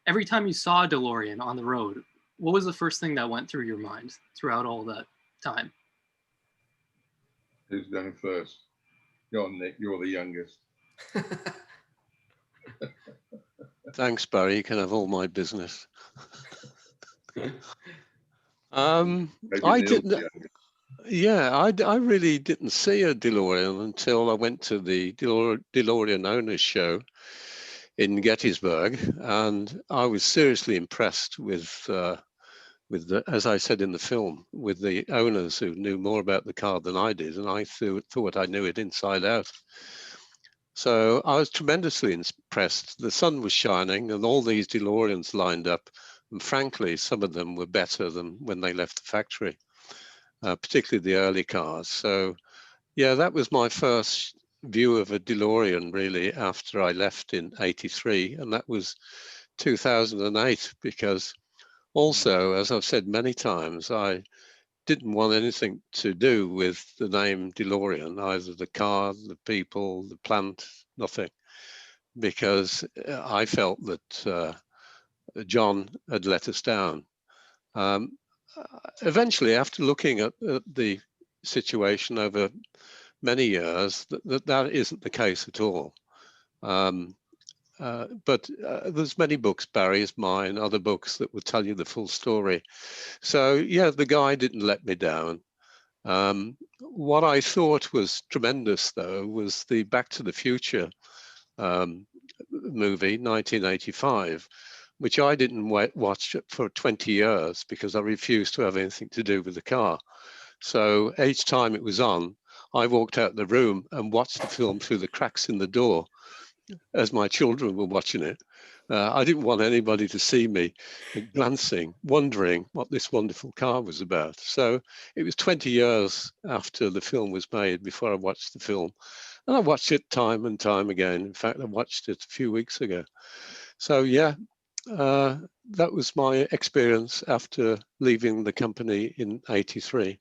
every time you saw a DeLorean on the road, what was the first thing that went through your mind throughout all that time? Who's going first? Go on, Nick, you're the youngest. Thanks, Barry. You can have all my business. I didn't. Yeah, I really didn't see a DeLorean until I went to the DeLorean Owners Show in Gettysburg, and I was seriously impressed with the, as I said in the film, with the owners who knew more about the car than I did, and I thought I knew it inside out. So I was tremendously impressed. The sun was shining and all these DeLoreans lined up. And frankly, some of them were better than when they left the factory, particularly the early cars. So yeah, that was my first view of a DeLorean really after I left in '83. And that was 2008, because also, as I've said many times, I didn't want anything to do with the name DeLorean, either the car, the people, the plant, nothing, because I felt that John had let us down. Eventually, after looking at the situation over many years, that isn't the case at all. But there's many books, Barry's, mine, other books that will tell you the full story. So yeah, the guy didn't let me down. What I thought was tremendous, though, was the Back to the Future movie, 1985, which I didn't watch for 20 years because I refused to have anything to do with the car. So each time it was on, I walked out the room and watched the film through the cracks in the door as my children were watching it. I didn't want anybody to see me glancing, wondering what this wonderful car was about. So it was 20 years after the film was made before I watched the film. And I watched it time and time again. In fact, I watched it a few weeks ago. So yeah, that was my experience after leaving the company in '83.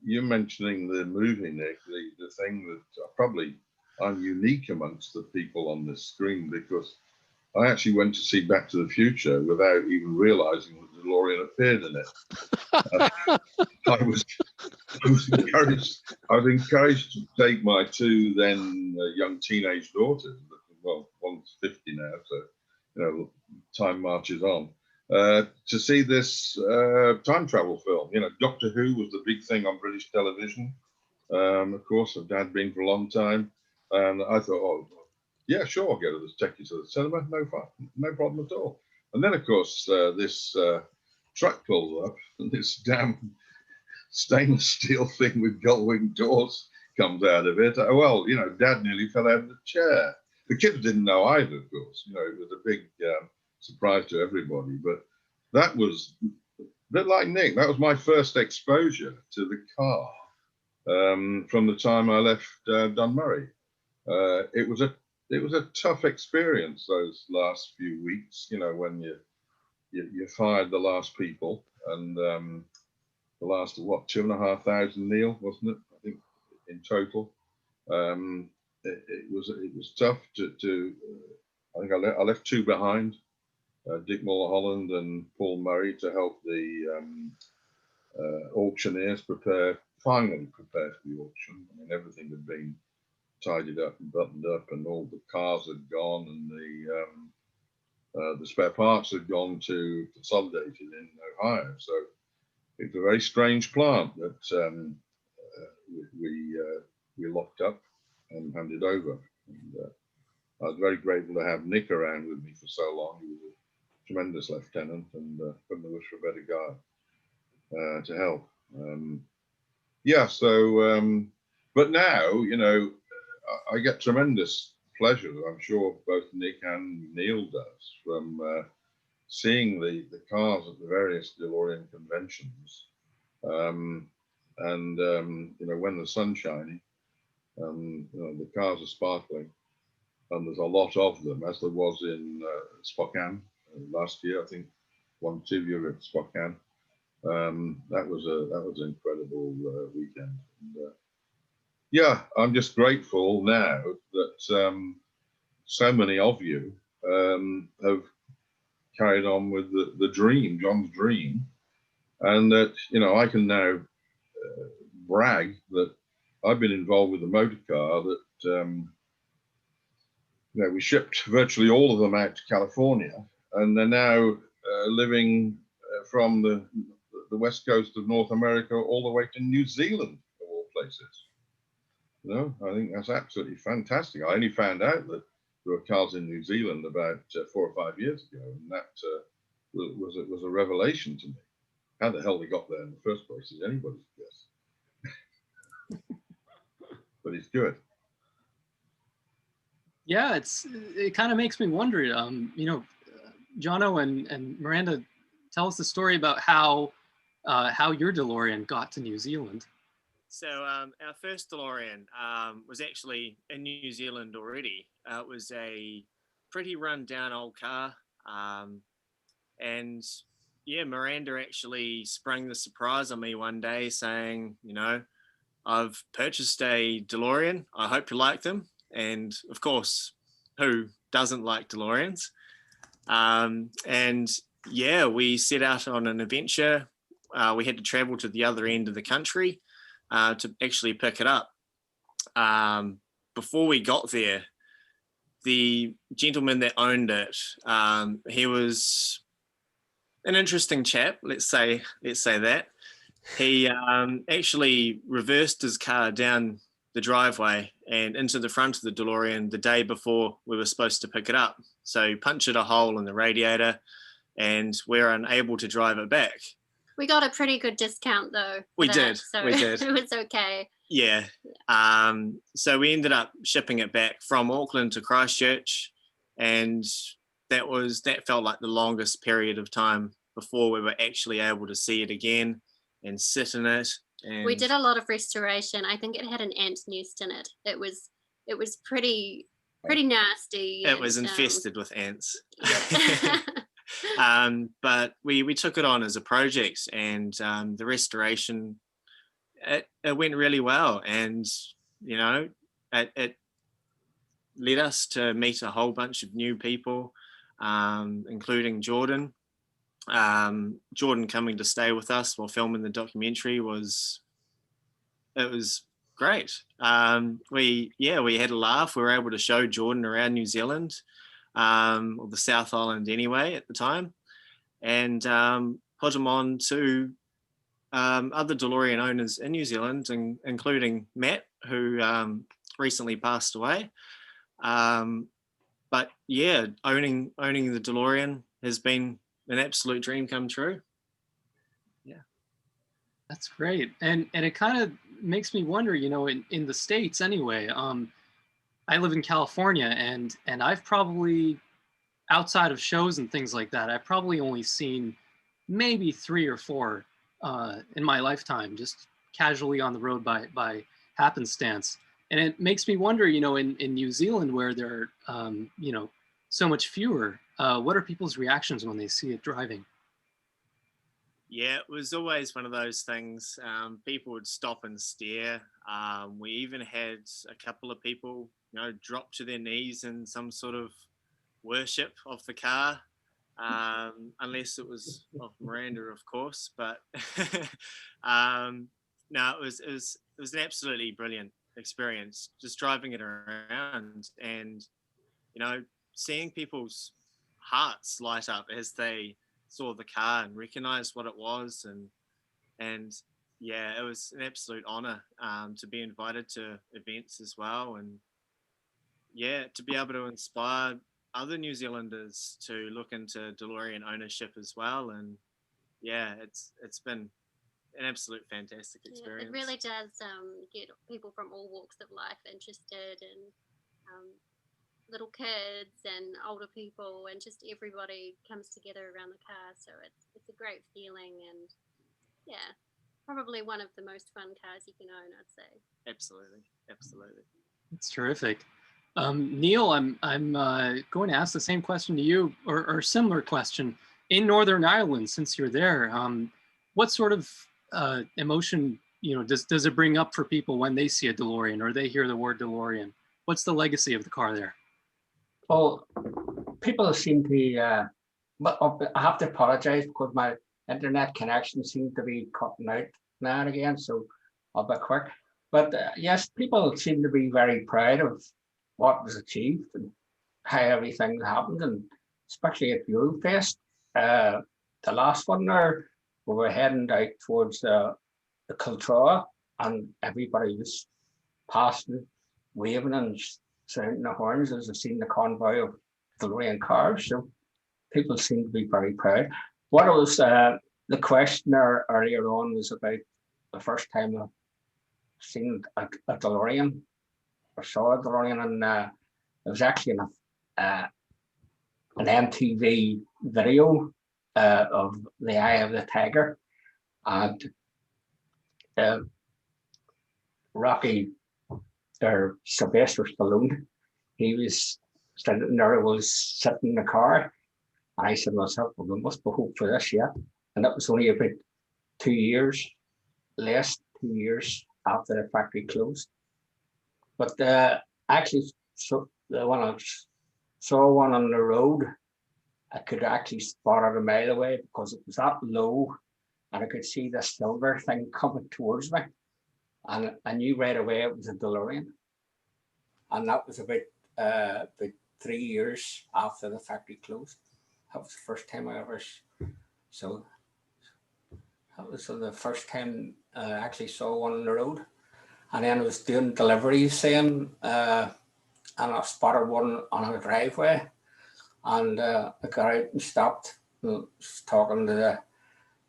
You're mentioning the movie, Nick, the thing that probably I'm unique amongst the people on this screen, because I actually went to see Back to the Future without even realizing that DeLorean appeared in it. I was encouraged to take my two then young teenage daughters. Well, one's 50 now, so you know, time marches on. To see this time travel film. You know, Doctor Who was the big thing on British television. Of course, it had been for a long time. And I thought, oh, yeah, sure, I'll go to this, take you to the cinema. No problem at all. And then, of course, this truck pulls up, and this damn stainless steel thing with gull-wing doors comes out of it. Well, you know, Dad nearly fell out of the chair. The kids didn't know either, of course. You know, it was a big surprise to everybody. But that was a bit like Nick. That was my first exposure to the car from the time I left Dunmurray. It was a tough experience those last few weeks. You know, when you fired the last people, and the last of what, 2,500, Neil, wasn't it? I think in total. It was tough to I think I left two behind, Dick Mulholland and Paul Murray, to help the auctioneers finally prepare for the auction. I mean, everything had been tidied up and buttoned up, and all the cars had gone, and the spare parts had gone to Consolidated in Ohio. So it's a very strange plant that we locked up and handed over. And I was very grateful to have Nick around with me for so long. He was a tremendous lieutenant, and couldn't have wished for a better guy to help. Yeah, so, but now, you know, I get tremendous pleasure, I'm sure both Nick and Neil does, from seeing the cars at the various DeLorean conventions. And, you know, when the sun's shining, you know, the cars are sparkling, and there's a lot of them, as there was in Spokane last year. I think 1 or 2 of you were at Spokane. That was an incredible weekend. And, yeah, I'm just grateful now that so many of you have carried on with the dream, John's dream, and that, you know, I can now brag that I've been involved with the motor car that, you know, we shipped virtually all of them out to California, and they're now living from the west coast of North America all the way to New Zealand, of all places. You know, I think that's absolutely fantastic. I only found out that there were cars in New Zealand about 4 or 5 years ago, and that was a revelation to me. How the hell they got there in the first place is anybody's guess. But it's good. Yeah, it kind of makes me wonder. You know, Jono and Miranda, tell us the story about how your DeLorean got to New Zealand. So our first DeLorean was actually in New Zealand already. It was a pretty run-down old car, and yeah, Miranda actually sprung the surprise on me one day, saying, you know, I've purchased a DeLorean. I hope you like them. And of course, who doesn't like DeLoreans? And yeah, we set out on an adventure. We had to travel to the other end of the country to actually pick it up. Before we got there, the gentleman that owned it, he was an interesting chap. Let's say that. He actually reversed his car down the driveway and into the front of the DeLorean the day before we were supposed to pick it up. So he punctured a hole in the radiator and we're unable to drive it back. We got a pretty good discount though. We that, did. So We did. it was okay. Yeah. So we ended up shipping it back from Auckland to Christchurch, and that felt like the longest period of time before we were actually able to see it again and sit in it. And we did a lot of restoration. I think it had an ant nest in it. It was pretty nasty. It was infested with ants. But we took it on as a project, and the restoration, it went really well, and you know, it led us to meet a whole bunch of new people, including Jordan. Jordan coming to stay with us while filming the documentary was great. We had a laugh. We were able to show Jordan around New Zealand, or the South Island anyway at the time, and put him on to other DeLorean owners in New Zealand, including Matt, who recently passed away. But yeah, owning the DeLorean has been an absolute dream come true. Yeah, that's great. And it kind of makes me wonder, you know, in the States anyway, I live in California, and I've probably, outside of shows and things like that, I've probably only seen maybe 3 or 4 in my lifetime, just casually on the road by happenstance. And it makes me wonder, you know, in New Zealand, where there are, you know, so much fewer, what are people's reactions when they see it driving? Yeah, it was always one of those things. People would stop and stare. We even had a couple of people, you know, drop to their knees in some sort of worship of the car, unless it was of Miranda, of course. But no, it was an absolutely brilliant experience, just driving it around, and you know, seeing people's hearts light up as they saw the car and recognized what it was, and yeah, it was an absolute honor to be invited to events as well, and yeah, to be able to inspire other New Zealanders to look into DeLorean ownership as well. And yeah, it's been an absolute fantastic experience. It really does get people from all walks of life interested, and little kids and older people, and just everybody comes together around the car. So it's a great feeling, and yeah, probably one of the most fun cars you can own, I'd say. Absolutely. It's terrific. Neil, I'm going to ask the same question to you, or a similar question. In Northern Ireland, since you're there, what sort of emotion, you know, does it bring up for people when they see a DeLorean or they hear the word DeLorean? What's the legacy of the car there? Well, people seem to, but I have to apologize because my internet connection seems to be cutting out now and again, so I'll be quick. But yes, people seem to be very proud of what was achieved and how everything happened, and especially at Eurofest, the last one there, we were heading out towards the Cultura, and everybody was passing, waving and sounding the horns as they seen the convoy of DeLorean cars. So people seem to be very proud. What was the question earlier on was about the first time I seen a DeLorean, or saw a DeLorean, and it was actually an MTV video of The Eye of the Tiger, and Rocky, or Sylvester Stallone, he was standing there, was sitting in the car, and I said to myself, well, we must be hope for this yet. And that was only about 2 years, less 2 years after the factory closed. But actually, so when I saw one on the road, I could actually spot it a mile away because it was that low, and I could see the silver thing coming towards me. And I knew right away it was a DeLorean. And that was about 3 years after the factory closed. That was the first time I ever saw. That was the first time I actually saw one on the road. And then I was doing deliveries saying, and I spotted one on a driveway. And I got out and stopped, and was talking to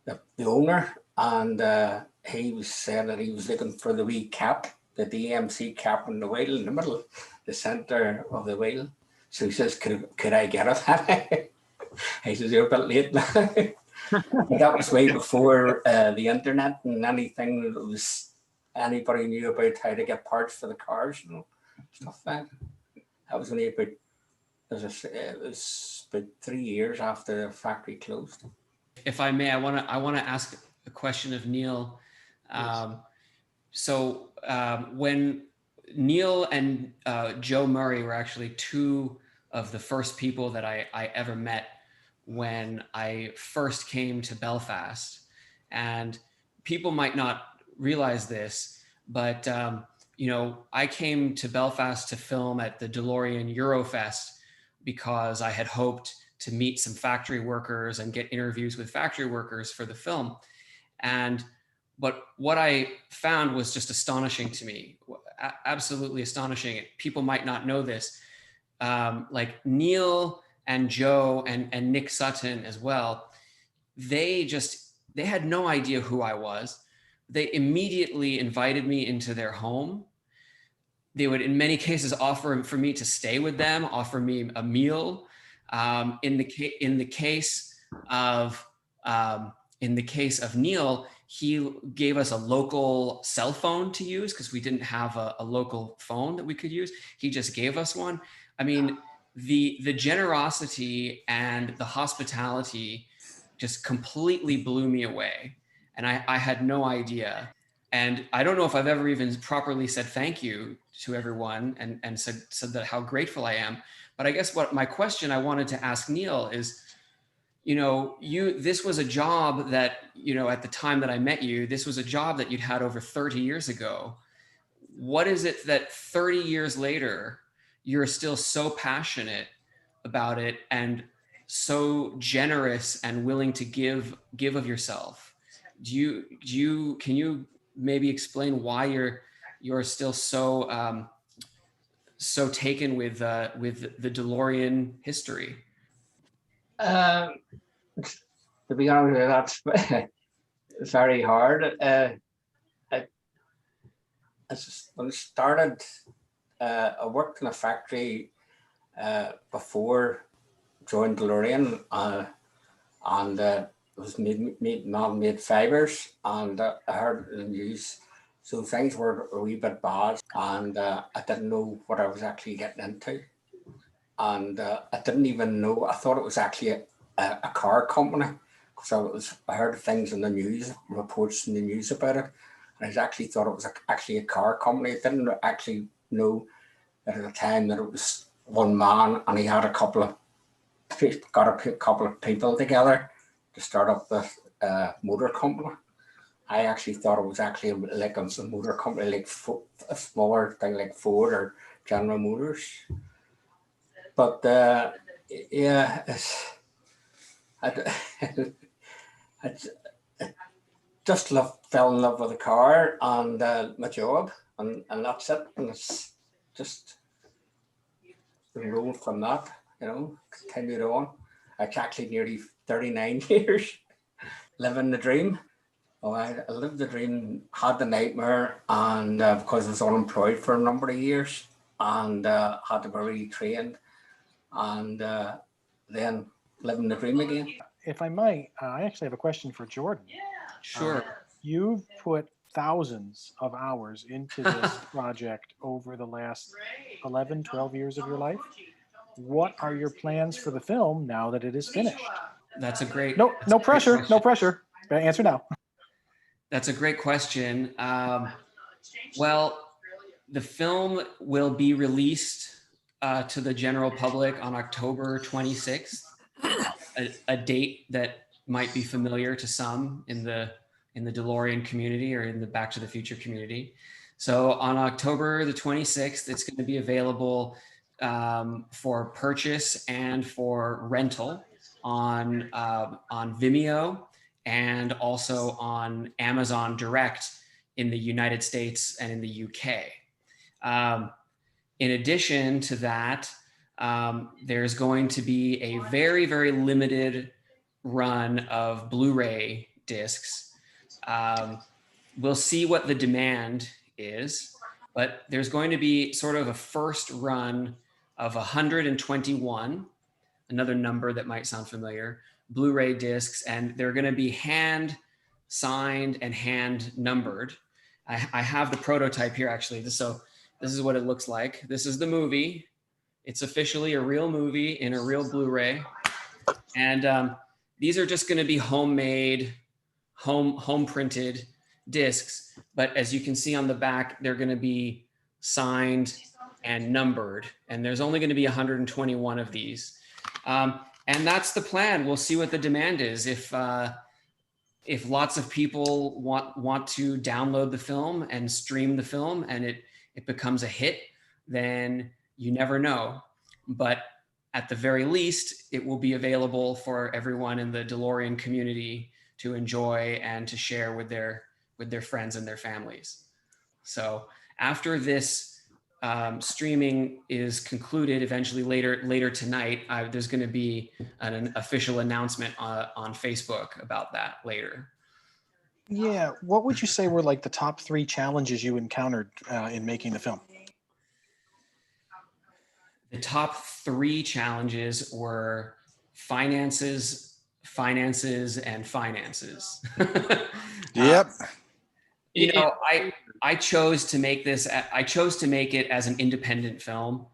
the owner, and he was saying that he was looking for the wee cap, the DMC cap on the wheel in the middle, the center of the wheel. So he says, could I get it? He says, you're a bit late now. But that was way before the internet and anything that was anybody knew about how to get parts for the cars and stuff like that. That was only about, as I say, it was about 3 years after the factory closed. If I may, I want to ask a question of Neil. When Neil and Joe Murray were actually two of the first people that I ever met when I first came to Belfast. And people might not realize this, but I came to Belfast to film at the DeLorean Eurofest because I had hoped to meet some factory workers and get interviews with factory workers for the film. But what I found was just astonishing to me, absolutely astonishing. People might not know this. Like Neil and Joe and Nick Sutton as well, they had no idea who I was. They immediately invited me into their home. They would, in many cases, offer for me to stay with them, offer me a meal. In the case of Neil, he gave us a local cell phone to use because we didn't have a local phone that we could use. He just gave us one. I mean, the generosity and the hospitality just completely blew me away. And I had no idea. And I don't know if I've ever even properly said thank you to everyone and said that how grateful I am. But I guess what my question I wanted to ask Neil is, this was a job that, at the time that I met you, this was a job that you'd had over 30 years ago. What is it that 30 years later, you're still so passionate about it and so generous and willing to give of yourself? Can you maybe explain why you're still so taken with the DeLorean history? To be honest with you, that's very hard. When I started, I worked in a factory before joined DeLorean, and it was made fibers, and I heard in the news, so things were a wee bit bad, and I didn't know what I was actually getting into, and I didn't even know. I thought it was actually a car company, because I heard things in the news, reports in the news about it, and I actually thought it was actually a car company. I didn't actually know at the time that it was one man, and he had got a couple of people together to start up this motor company. I actually thought it was actually like a motor company, like a smaller thing like Ford or General Motors. But yeah, I just fell in love with the car and my job, and that's it. And it's just rolled from that, continued on. It's actually nearly 39 years living the dream. Oh, I lived the dream, had the nightmare, and because I was unemployed for a number of years, and had to be retrained, and then living the dream again. If I might, I actually have a question for Jordan. Sure. You've put thousands of hours into this project over the last 11, 12 years of your life. What are your plans for the film now that it is finished? That's a great. No pressure. No pressure. Answer now. That's a great question. Well, the film will be released to the general public on October 26th, a date that might be familiar to some in the DeLorean community or in the Back to the Future community. So on October the 26th, it's going to be available for purchase and for rental on Vimeo and also on Amazon Direct in the United States and in the UK. In addition to that, there's going to be a very, very limited run of Blu-ray discs. We'll see what the demand is, but there's going to be sort of a first run of 121, another number that might sound familiar, Blu-ray discs, and they're going to be hand signed and hand numbered. I have the prototype here actually, so this is what it looks like. This is the movie. It's officially a real movie in a real Blu-ray. And these are just gonna be homemade, home printed discs. But as you can see on the back, they're gonna be signed and numbered. And there's only gonna be 121 of these. And that's the plan. We'll see what the demand is. If lots of people want to download the film and stream the film and it becomes a hit, then you never know. But at the very least, it will be available for everyone in the DeLorean community to enjoy and to share with their friends and their families. So after this streaming is concluded, eventually later tonight, there's going to be an official announcement on Facebook about that later. Yeah, what would you say were like the top 3 challenges you encountered in making the film? The top 3 challenges were finances, and finances. Yep. You know, I chose to make this. I chose to make it as an independent film.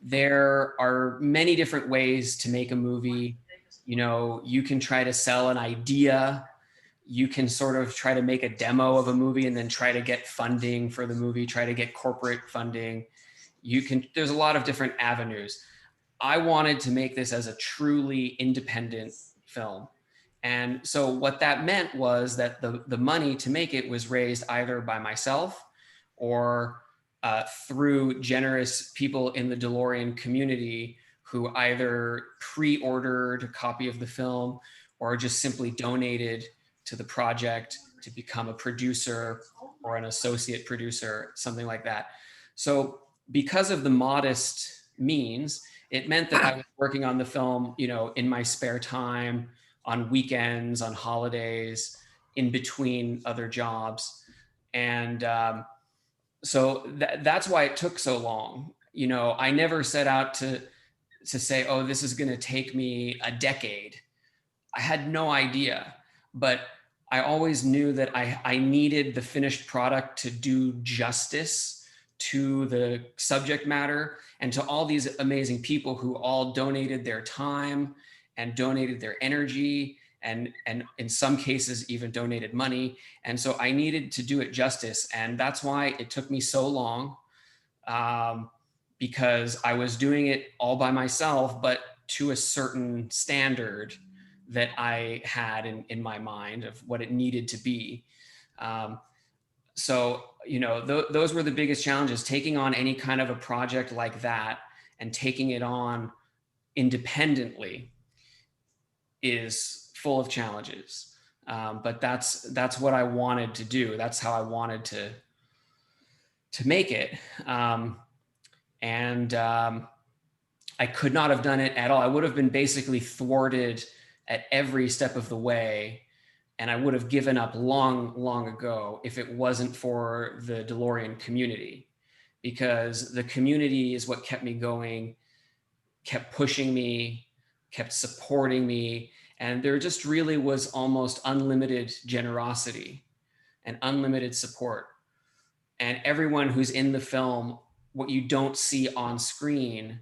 There are many different ways to make a movie. You know, you can try to sell an idea. You can sort of try to make a demo of a movie and then try to get funding for the movie, try to get corporate funding. There's a lot of different avenues. I wanted to make this as a truly independent film. And so what that meant was that the money to make it was raised either by myself or through generous people in the DeLorean community who either pre-ordered a copy of the film or just simply donated to the project to become a producer or an associate producer, something like that. So because of the modest means, it meant that I was working on the film, you know, in my spare time, on weekends, on holidays, in between other jobs. And so that's why it took so long. You know, I never set out to say, oh, this is going to take me a decade. I had no idea, but I always knew that I needed the finished product to do justice to the subject matter and to all these amazing people who all donated their time and donated their energy and in some cases even donated money. And so I needed to do it justice. And that's why it took me so long, because I was doing it all by myself, but to a certain standard that I had in my mind of what it needed to be. So, you know, those were the biggest challenges, taking on any kind of a project like that and taking it on independently is full of challenges. But that's what I wanted to do. That's how I wanted to make it. I could not have done it at all. I would have been basically thwarted at every step of the way. And I would have given up long ago if it wasn't for the DeLorean community, because the community is what kept me going, kept pushing me, kept supporting me. And there just really was almost unlimited generosity and unlimited support. And everyone who's in the film, what you don't see on screen,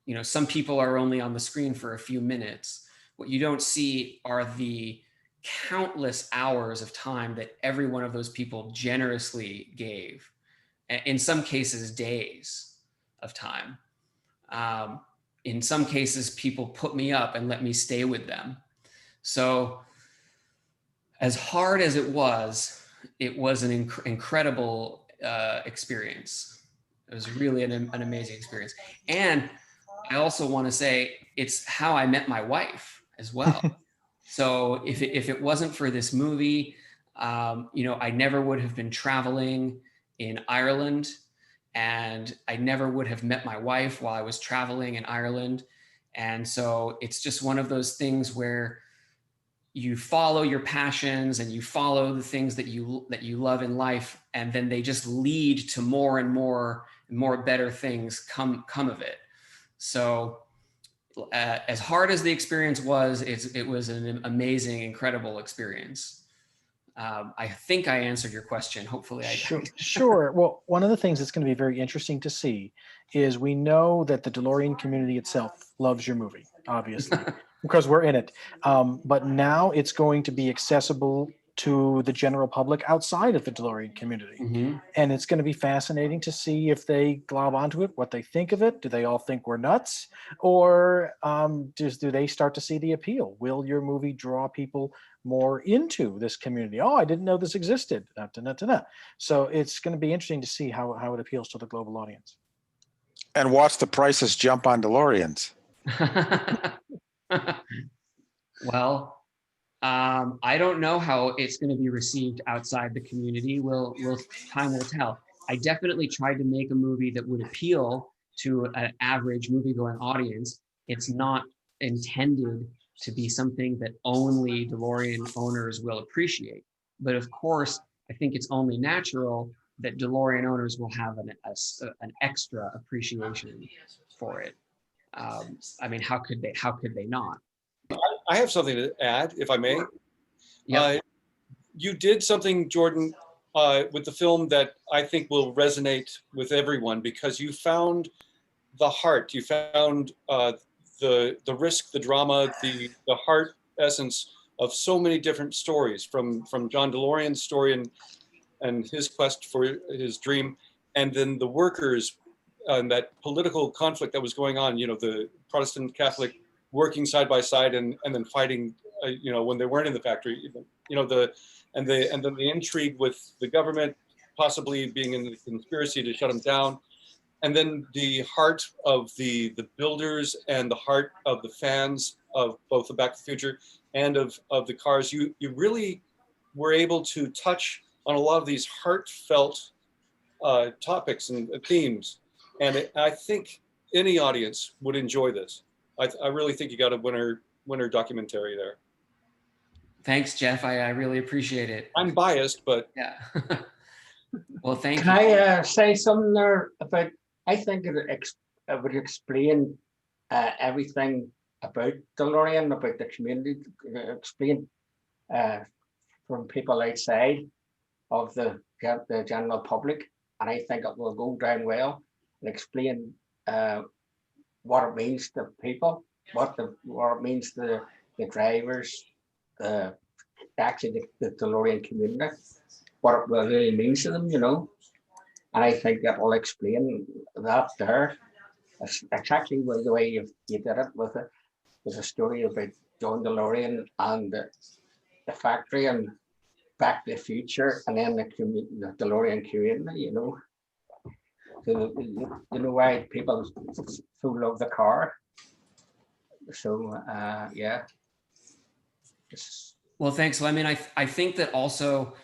you know, some people are only on the screen for a few minutes. What you don't see are the countless hours of time that every one of those people generously gave. In some cases, days of time. In some cases, people put me up and let me stay with them. So as hard as it was an incredible experience. It was really an amazing experience. And I also want to say it's how I met my wife as well. So if it wasn't for this movie, you know, I never would have been traveling in Ireland, and I never would have met my wife while I was traveling in Ireland. And so it's just one of those things where you follow your passions and you follow the things that you love in life, and then they just lead to more and more better things come of it. So as hard as the experience was, it was an amazing, incredible experience. I think I answered your question. Hopefully I did. Sure. Well, one of the things that's going to be very interesting to see is we know that the DeLorean community itself loves your movie, obviously, because we're in it. But now it's going to be accessible to the general public outside of the DeLorean community. Mm-hmm. And it's going to be fascinating to see if they glob onto it, what they think of it. Do they all think we're nuts? Or do they start to see the appeal? Will your movie draw people more into this community? Oh, I didn't know this existed. So it's going to be interesting to see how it appeals to the global audience. And watch the prices jump on DeLoreans. Well, I don't know how it's going to be received outside the community. Time will tell. I definitely tried to make a movie that would appeal to an average movie-going audience. It's not intended to be something that only DeLorean owners will appreciate. But of course, I think it's only natural that DeLorean owners will have an extra appreciation for it. I mean, how could they not? I have something to add, if I may. Yeah. You did something, Jordan, with the film that I think will resonate with everyone, because you found the heart. You found the risk, the drama, the heart essence of so many different stories, from John DeLorean's story and his quest for his dream, and then the workers and that political conflict that was going on. You know, the Protestant Catholic working side by side and then fighting, you know, when they weren't in the factory, you know, and then the intrigue with the government possibly being in the conspiracy to shut them down. And then the heart of the builders and the heart of the fans of both the Back to the Future and of the cars. You really were able to touch on a lot of these heartfelt topics and themes. And I think any audience would enjoy this. I really think you got a winner documentary there. Thanks, Jeff. I really appreciate it. I'm biased, but yeah. Well, thank you. Can I say something there about? I think it would explain everything about DeLorean, about the community, explain from people outside of the general public, and I think it will go down well and explain what it means to people, what it means to the drivers, actually the DeLorean community, what it really means to them, you know. And I think that will explain that there. It's actually the way you did it with a story about John DeLorean and the factory and Back to the Future, and then the DeLorean community, you know. So you know why people so love the car. So yeah. Well, thanks. Well, I mean, I think that also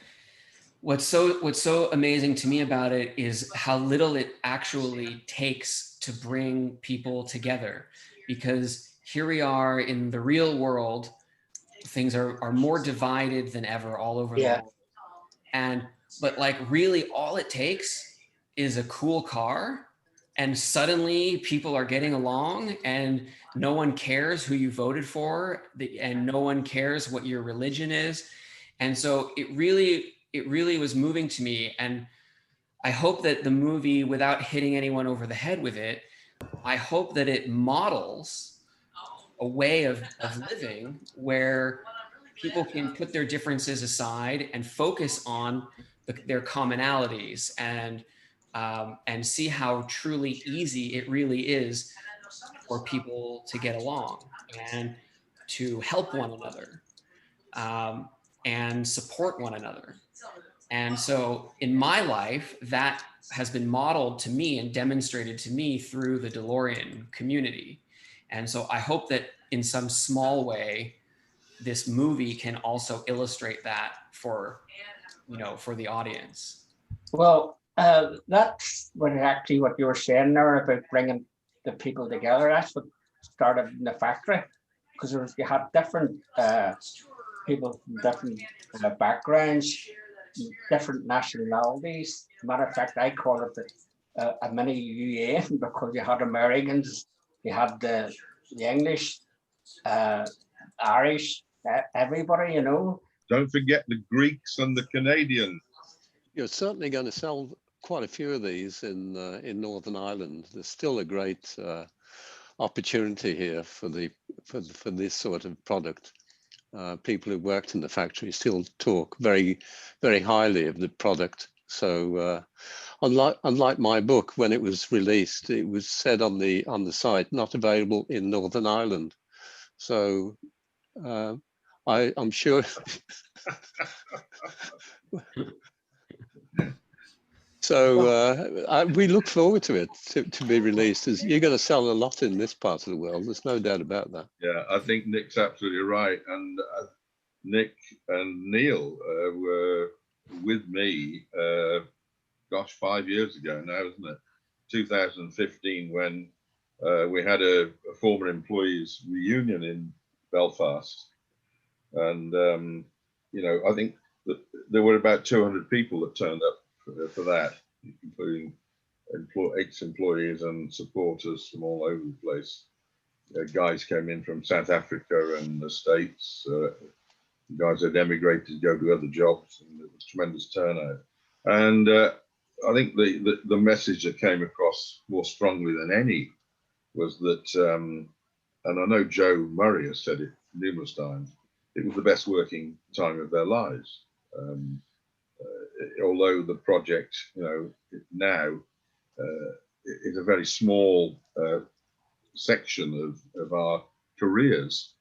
what's so amazing to me about it is how little it actually takes to bring people together, because here we are in the real world. Things are more divided than ever all over the world. But like really all it takes is a cool car, and suddenly people are getting along, and no one cares who you voted for, and no one cares what your religion is. And so it really was moving to me. And I hope that the movie, without hitting anyone over the head with it, I hope that it models a way of living where people can put their differences aside and focus on their commonalities and see how truly easy it really is for people to get along and to help one another and support one another. And so in my life, that has been modeled to me and demonstrated to me through the DeLorean community. And so I hope that in some small way, this movie can also illustrate that for, for the audience. Well, that's actually what you were saying there about bringing the people together. That's what started in the factory, because you had different people from different backgrounds, different nationalities. Matter of fact, I call it a mini UN, because you had Americans, you had the English, Irish, everybody, Don't forget the Greeks and the Canadians. You're certainly going to sell quite a few of these in Northern Ireland. There's still a great opportunity here for this sort of product. People who worked in the factory still talk very, very highly of the product. So unlike my book, when it was released, it was said on the site, not available in Northern Ireland. So I'm sure. So we look forward to it to be released. You're going to sell a lot in this part of the world. There's no doubt about that. Yeah, I think Nick's absolutely right. And Nick and Neil were with me, 5 years ago now, isn't it? 2015, when we had a former employees reunion in Belfast. And, I think that there were about 200 people that turned up for that, including ex-employees and supporters from all over the place. Guys came in from South Africa and the States. Guys had emigrated to go to other jobs, and it was tremendous turnout. And I think the message that came across more strongly than any was that, and I know Joe Murray has said it numerous times, it was the best working time of their lives. Although the project, now is a very small section of our careers.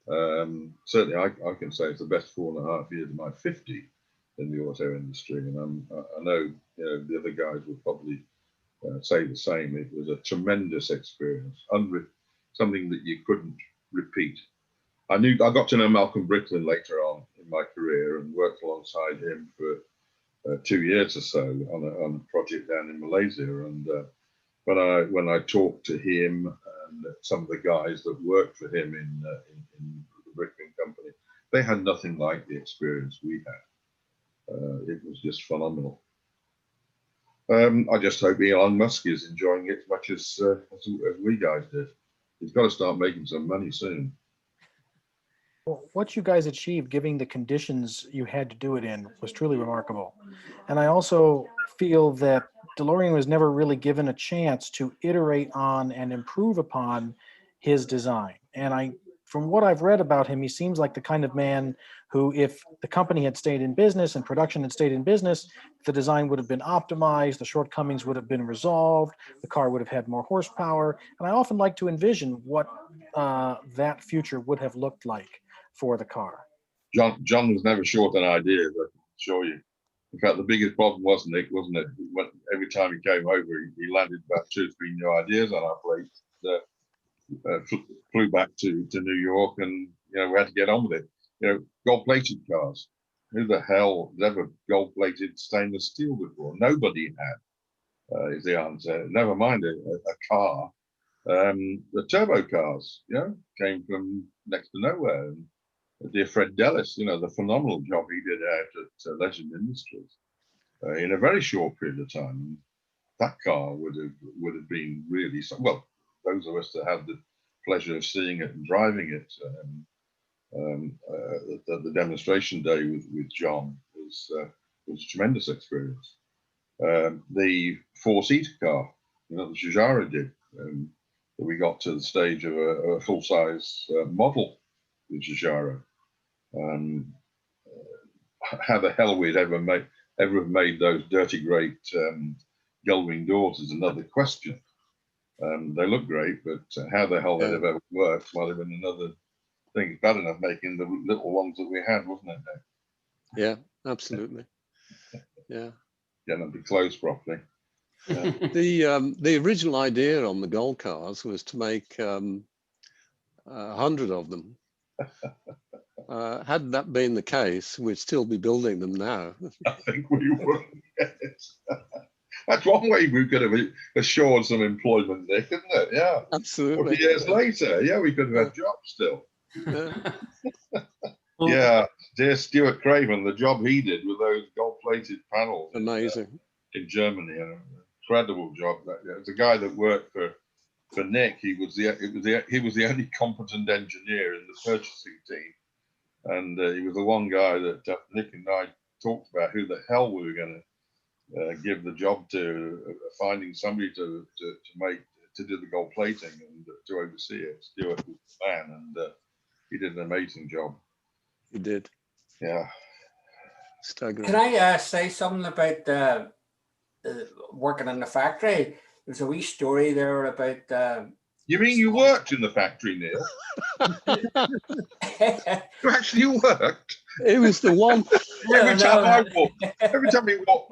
Certainly, I can say it's the best 4.5 years of my 50 in the auto industry, and I know the other guys will probably say the same. It was a tremendous experience, something that you couldn't repeat. I got to know Malcolm Bricklin later on in my career and worked alongside him for 2 years or so on a project down in Malaysia. And when I talked to him and some of the guys that worked for him in the Bricklin company, they had nothing like the experience we had. It was just phenomenal. I just hope Elon Musk is enjoying it as much as we guys did. He's got to start making some money soon. Well, what you guys achieved, given the conditions you had to do it in, was truly remarkable. And I also feel that DeLorean was never really given a chance to iterate on and improve upon his design. And from what I've read about him, he seems like the kind of man who, if the company had stayed in business and production had stayed in business, the design would have been optimized, the shortcomings would have been resolved, the car would have had more horsepower. And I often like to envision what that future would have looked like for the car. John was never short on ideas, I can assure you. In fact, the biggest problem was Nick, wasn't it? Every time he came over, he landed about 2 or 3 new ideas on our plate. Flew back to New York, and we had to get on with it. Gold-plated cars. Who the hell has ever gold-plated stainless steel before? Nobody had. Is the answer. Never mind a car. The turbo cars, came from next to nowhere. And dear Fred Dellis, the phenomenal job he did out at Legend Industries in a very short period of time. That car would have been really well. Those of us that had the pleasure of seeing it and driving it, the demonstration day with John was a tremendous experience. The 4-seater car, the Giugiaro did, that we got to the stage of a full-size model with Giugiaro. How the hell we'd ever have made those dirty great gull-wing doors is another question. They look great, but how the hell they'd have ever worked might have been another thing. It's bad enough making the little ones that we had, wasn't it, Nick? Yeah, absolutely. Yeah. Getting them to close properly. Yeah. The original idea on the gold cars was to make 100 of them. Had that been the case, we'd still be building them now. I think we would. Yes. That's one way we could have assured some employment, Nick, isn't it? Yeah. Absolutely. 40 years later, yeah, we could have had jobs still. Yeah. Yeah, dear Stuart Craven, the job he did with those gold-plated panels. Amazing. In Germany, an incredible job. It was a guy that worked for Nick. He was the only competent engineer in the purchasing team, and he was the one guy that Nick and I talked about who the hell we were going to give the job to, finding somebody to do the gold plating and to oversee it. Stuart was the man, and he did an amazing job. He did. Yeah. Staggering. Can I say something about working in the factory? There's a wee story there about. You mean you worked in the factory, Neil? You actually worked. It was the one. Every time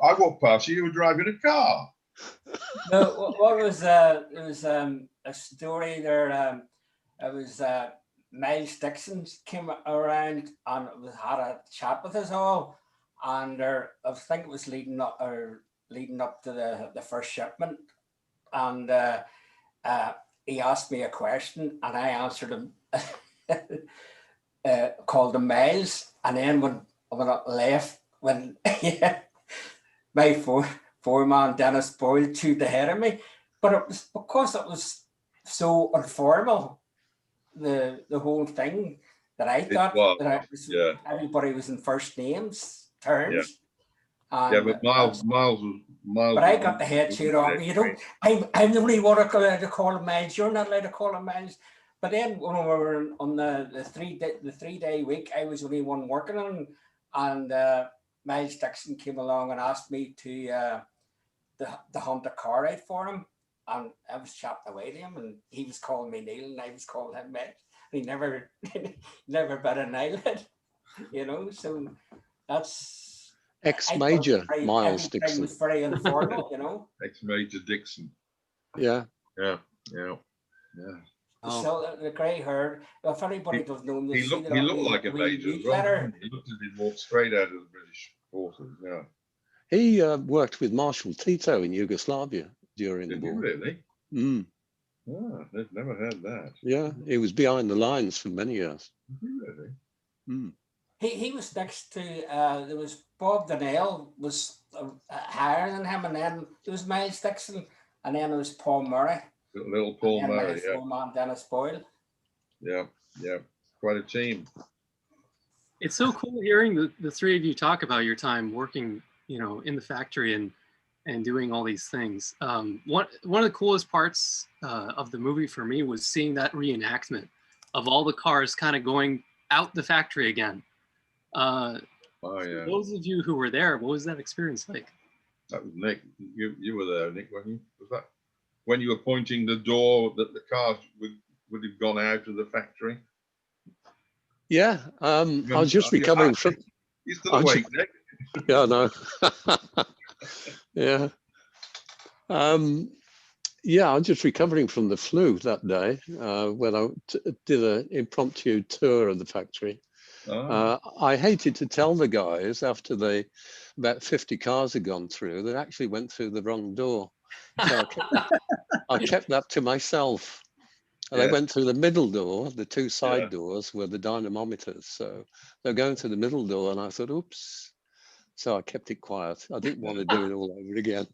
I walked past you, you were driving a car. No, what was it was a story there. It was Miles Dixon came around and had a chat with us all, and I think it was leading up to the first shipment, and he asked me a question, and I answered him, called him Miles, and then when I left, when my foreman Dennis Boyle chewed the head of me, but it was because it was so informal, the whole thing, that I thought that everybody was in first names terms. Yeah, but Miles. But I got the head chewed off me. You know, I'm the only one allowed to call him Miles. You're not allowed to call him Miles. But then when we were on the 3 day week, I was the only one working on, and Miles Dixon came along and asked me to hunt a car out for him, and I was chatting away to him, and he was calling me Neil, and I was calling him Miles. He never bet an eyelid, you know. So that's ex-major Miles Dixon. Was very informal, you know. Ex-major Dixon. Yeah. Yeah. So the grey haired. If anybody doesn't know him, he looked like a major as well. He looked as if he'd walked straight out of the British forces. Yeah. He worked with Marshal Tito in Yugoslavia during the war. Really? Mm. Oh, I've never heard that. Yeah, he was behind the lines for many years. Really? Mm. He was next to there was Bob Donnell was higher than him, and then there was Miles Dixon, and then there was Paul Murray. Little Paul Murray, yeah. Man Dennis Boyle. Yeah, quite a team. It's so cool hearing the three of you talk about your time working, you know, in the factory and doing all these things. One of the coolest parts of the movie for me was seeing that reenactment of all the cars kind of going out the factory again. Oh yeah. Those of you who were there, what was that experience like? That was Nick. You were there, Nick, weren't you? Was that when you were pointing the door that the cars would have gone out of the factory? Yeah, I was just recovering from. You're still awake, Nick. Yeah, no. Yeah. Yeah, I was just recovering from the flu that day when I did an impromptu tour of the factory. Oh. I hated to tell the guys after about 50 cars had gone through, they actually went through the wrong door. So I kept that to myself. And they went through the middle door. The two side doors were the dynamometers. So they're going through the middle door, and I thought, oops. So I kept it quiet. I didn't want to do it all over again.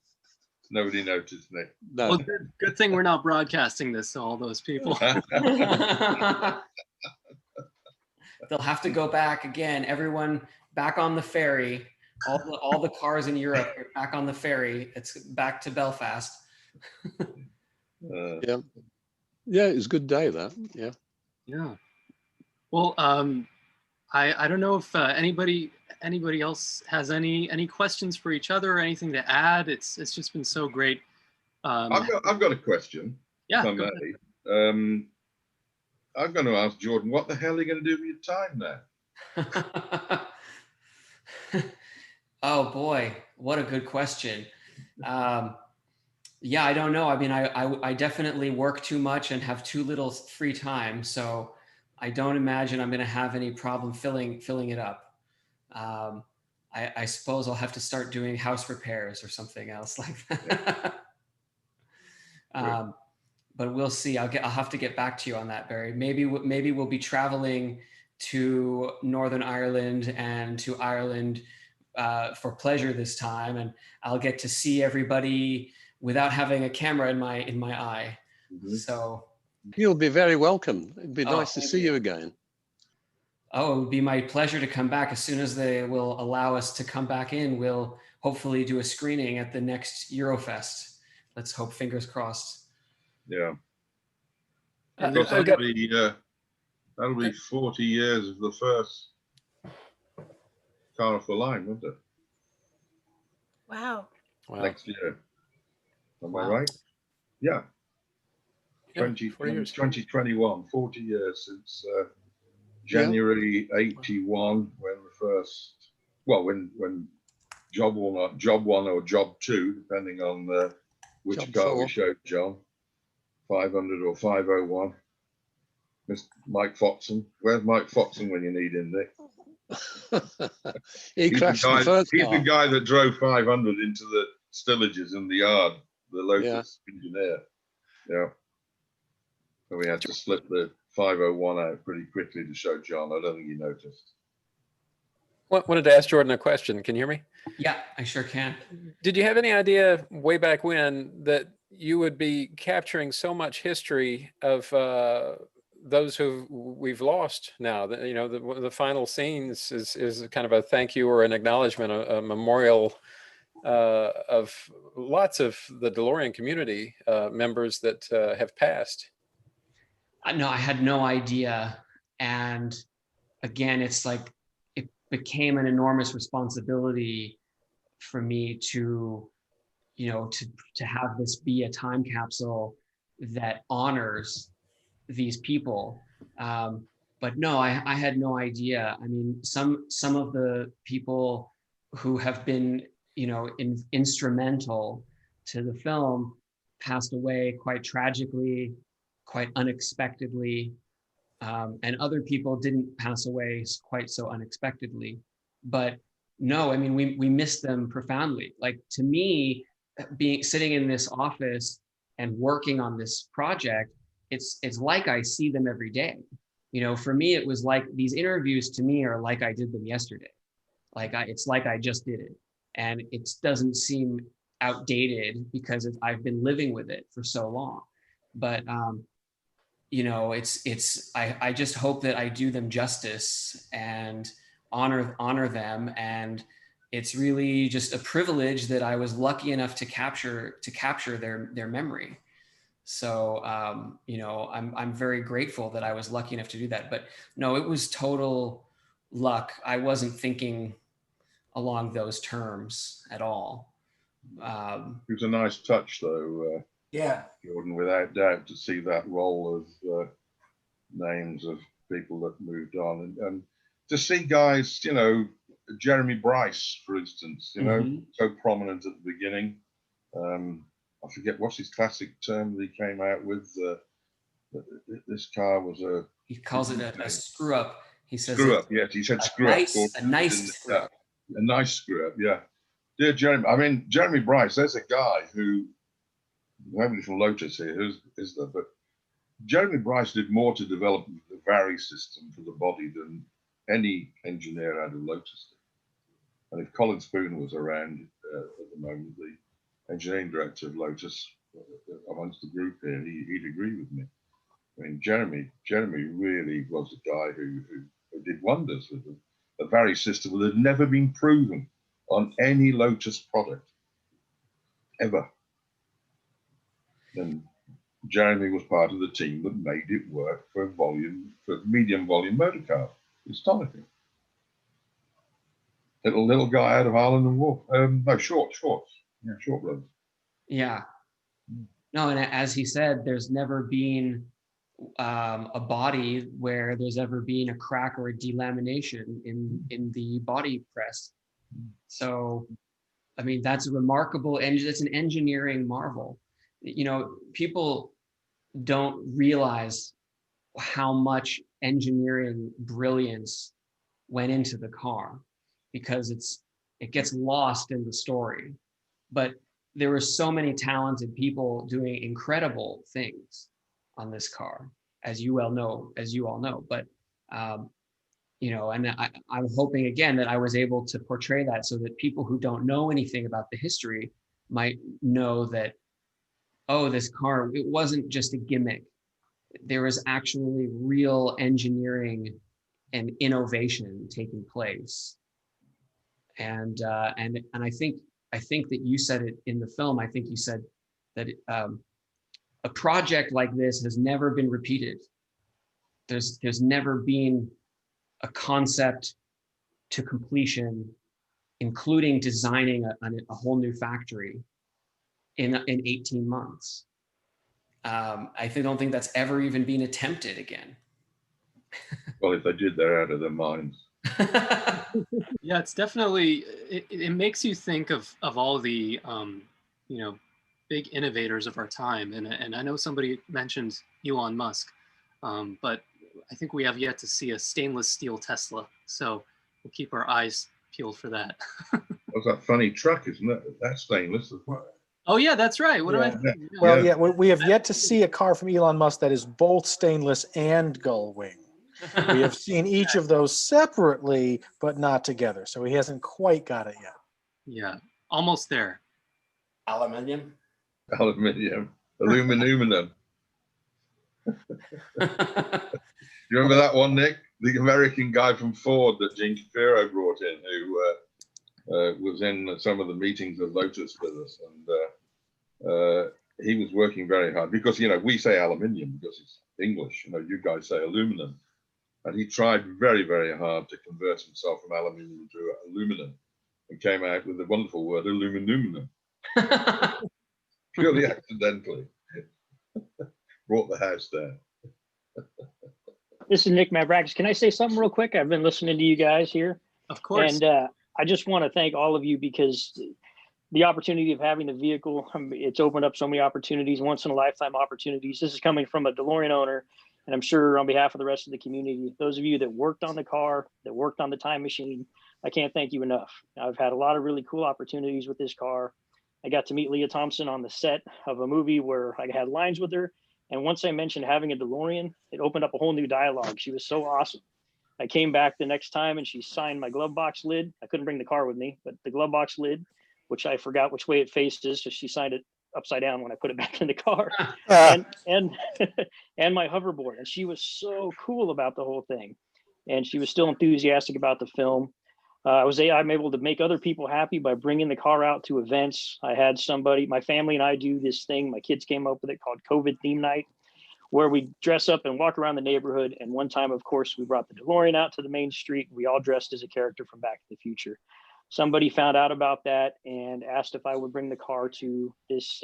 Nobody noticed, Nick. No. Well, good thing we're not broadcasting this to all those people. They'll have to go back again. Everyone back on the ferry. All the cars in Europe are back on the ferry. It's back to Belfast. Yeah, it was a good day. That Yeah. Well, I don't know if anybody else has any questions for each other or anything to add. It's just been so great. I've got a question. Yeah. If I may. I'm going to ask Jordan, what the hell are you going to do with your time now? Oh boy, what a good question. Yeah, I don't know. I mean, I definitely work too much and have too little free time. So I don't imagine I'm going to have any problem filling it up. I suppose I'll have to start doing house repairs or something else like that. But we'll see. I'll have to get back to you on that, Barry. Maybe we'll be traveling to Northern Ireland and to Ireland for pleasure this time, and I'll get to see everybody without having a camera in my eye. So you'll be very welcome. It'd be nice to see you again. Oh, it would be my pleasure to come back. As soon as they will allow us to come back in, we'll hopefully do a screening at the next Eurofest. Let's hope, fingers crossed. Yeah. And Because that'll be 40 years of the first car off the line, won't it? Wow. Next year. Am I right? Yeah. 2021, 40 years since January 81, when the first, well, when job one or job two, depending on which Job car 4. we showed John, 500 or 501. Mr. Mike Foxon. Where's Mike Foxon when you need him, Nick? He crashed the first He's car. the guy that drove 500 into the stillages in the yard, the Lotus engineer. Yeah. So we had to slip the 501 out pretty quickly to show John. I don't think he noticed. Wanted to ask Jordan a question. Can you hear me? Yeah, I sure can. Did you have any idea way back when that you would be capturing so much history of those who we've lost now? That, you know, the final scenes is kind of a thank you or an acknowledgement, a memorial of lots of the DeLorean community members that have passed. No, I had no idea. And again, it's like, it became an enormous responsibility for me to, you know, to have this be a time capsule that honors these people. But no, I had no idea. I mean, some of the people who have been, you know, instrumental to the film passed away quite tragically, quite unexpectedly, and other people didn't pass away quite so unexpectedly. But no, I mean, we miss them profoundly. Like, to me, sitting in this office and working on this project, it's like I see them every day. You know, for me, it was like these interviews to me are like I did them yesterday. Like it's like I just did it, and it doesn't seem outdated because I've been living with it for so long. But you know, I just hope that I do them justice and honor them. And it's really just a privilege that I was lucky enough to capture their memory. So you know, I'm very grateful that I was lucky enough to do that. But no, it was total luck. I wasn't thinking along those terms at all. It was a nice touch, though. Yeah, Jordan, without doubt, to see that roll of names of people that moved on, and to see guys, you know, Jeremy Bryce, for instance, you know, so prominent at the beginning. I forget what's his classic term that he came out with. This car was a. He calls it a screw up. He says screw up. Yes, he said screw up. A nice screw up. A nice screw up. Yeah. Dear Jeremy, I mean Jeremy Bryce. There's a guy who. We have a little Lotus here. Who's is there? But Jeremy Bryce did more to develop the Vary system for the body than any engineer out of Lotus did. And if Colin Spooner was around at the moment, the engineering director of Lotus, amongst the group here, he'd agree with me. I mean, Jeremy really was a guy who did wonders with the Vary system that had never been proven on any Lotus product ever. And Jeremy was part of the team that made it work for medium volume motor cars. Astonishing. Little guy out of Harland and Wolff. No, Shorts. Yeah, Short Brothers. Yeah. No, and as he said, there's never been a body where there's ever been a crack or a delamination in the body press. So, I mean, that's a remarkable, and it's an engineering marvel. You know, people don't realize how much engineering brilliance went into the car, because it gets lost in the story. But there were so many talented people doing incredible things on this car, as you all know. But you know, and I'm hoping again that I was able to portray that so that people who don't know anything about the history might know that, oh, this car, it wasn't just a gimmick. There was actually real engineering and innovation taking place. And I think that you said it in the film. I think you said that a project like this has never been repeated. There's never been a concept to completion, including designing a whole new factory in 18 months. I don't think that's ever even been attempted again. Well, if they did, they're out of their minds. Yeah, it's definitely, it makes you think of all the, you know, big innovators of our time. And I know somebody mentioned Elon Musk, but I think we have yet to see a stainless steel Tesla. So we'll keep our eyes peeled for that. What's that funny truck, isn't it? That's stainless as well. Oh yeah, that's right. What am I thinking? Well, yeah, we have yet to see a car from Elon Musk that is both stainless and gull wing. We have seen each of those separately, but not together. So he hasn't quite got it yet. Yeah, almost there. Aluminium. Aluminium. Aluminum. You remember that one, Nick? The American guy from Ford that Gene Shapiro brought in, who was in some of the meetings of Lotus with us. And he was working very hard because, you know, we say aluminium because it's English. You know, you guys say aluminum. And he tried very, very hard to convert himself from aluminium to aluminum and came out with the wonderful word aluminum. Purely accidentally. Brought the house down. This is Nick Mavrakis. Can I say something real quick? I've been listening to you guys here. Of course. And I just want to thank all of you because the opportunity of having the vehicle, it's opened up so many opportunities, once in a lifetime opportunities. This is coming from a DeLorean owner. And I'm sure on behalf of the rest of the community, those of you that worked on the car, that worked on the time machine, I can't thank you enough. I've had a lot of really cool opportunities with this car. I got to meet Leah Thompson on the set of a movie where I had lines with her. And once I mentioned having a DeLorean, it opened up a whole new dialogue. She was so awesome. I came back the next time and she signed my glove box lid. I couldn't bring the car with me, but the glove box lid, which I forgot which way it faces, so she signed it upside down when I put it back in the car, and my hoverboard. And she was so cool about the whole thing. And she was still enthusiastic about the film. I'm able to make other people happy by bringing the car out to events. I had somebody, my family and I do this thing, my kids came up with it called COVID theme night, where we dress up and walk around the neighborhood. And one time, of course, we brought the DeLorean out to the main street. We all dressed as a character from Back to the Future. Somebody found out about that and asked if I would bring the car to this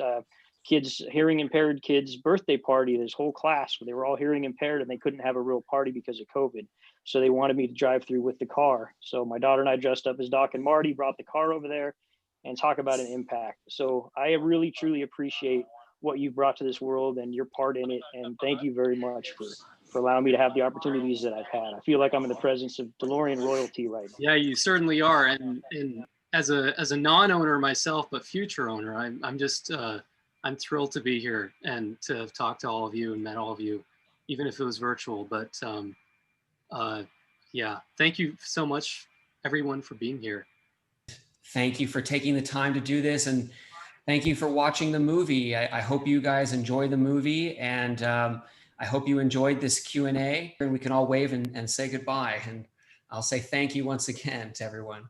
hearing impaired kids birthday party, this whole class where they were all hearing impaired and they couldn't have a real party because of COVID. So they wanted me to drive through with the car. So my daughter and I dressed up as Doc and Marty, brought the car over there and talk about an impact. So I really, truly appreciate what you've brought to this world and your part in it. And thank you very much for allowing me to have the opportunities that I've had. I feel like I'm in the presence of DeLorean royalty right now. Yeah, you certainly are. And as a non-owner myself, but future owner, I'm just, I'm thrilled to be here and to have talked to all of you and met all of you, even if it was virtual. But yeah, thank you so much, everyone, for being here. Thank you for taking the time to do this. And thank you for watching the movie. I hope you guys enjoy the movie. And I hope you enjoyed this Q&A. And we can all wave and say goodbye. And I'll say thank you once again to everyone.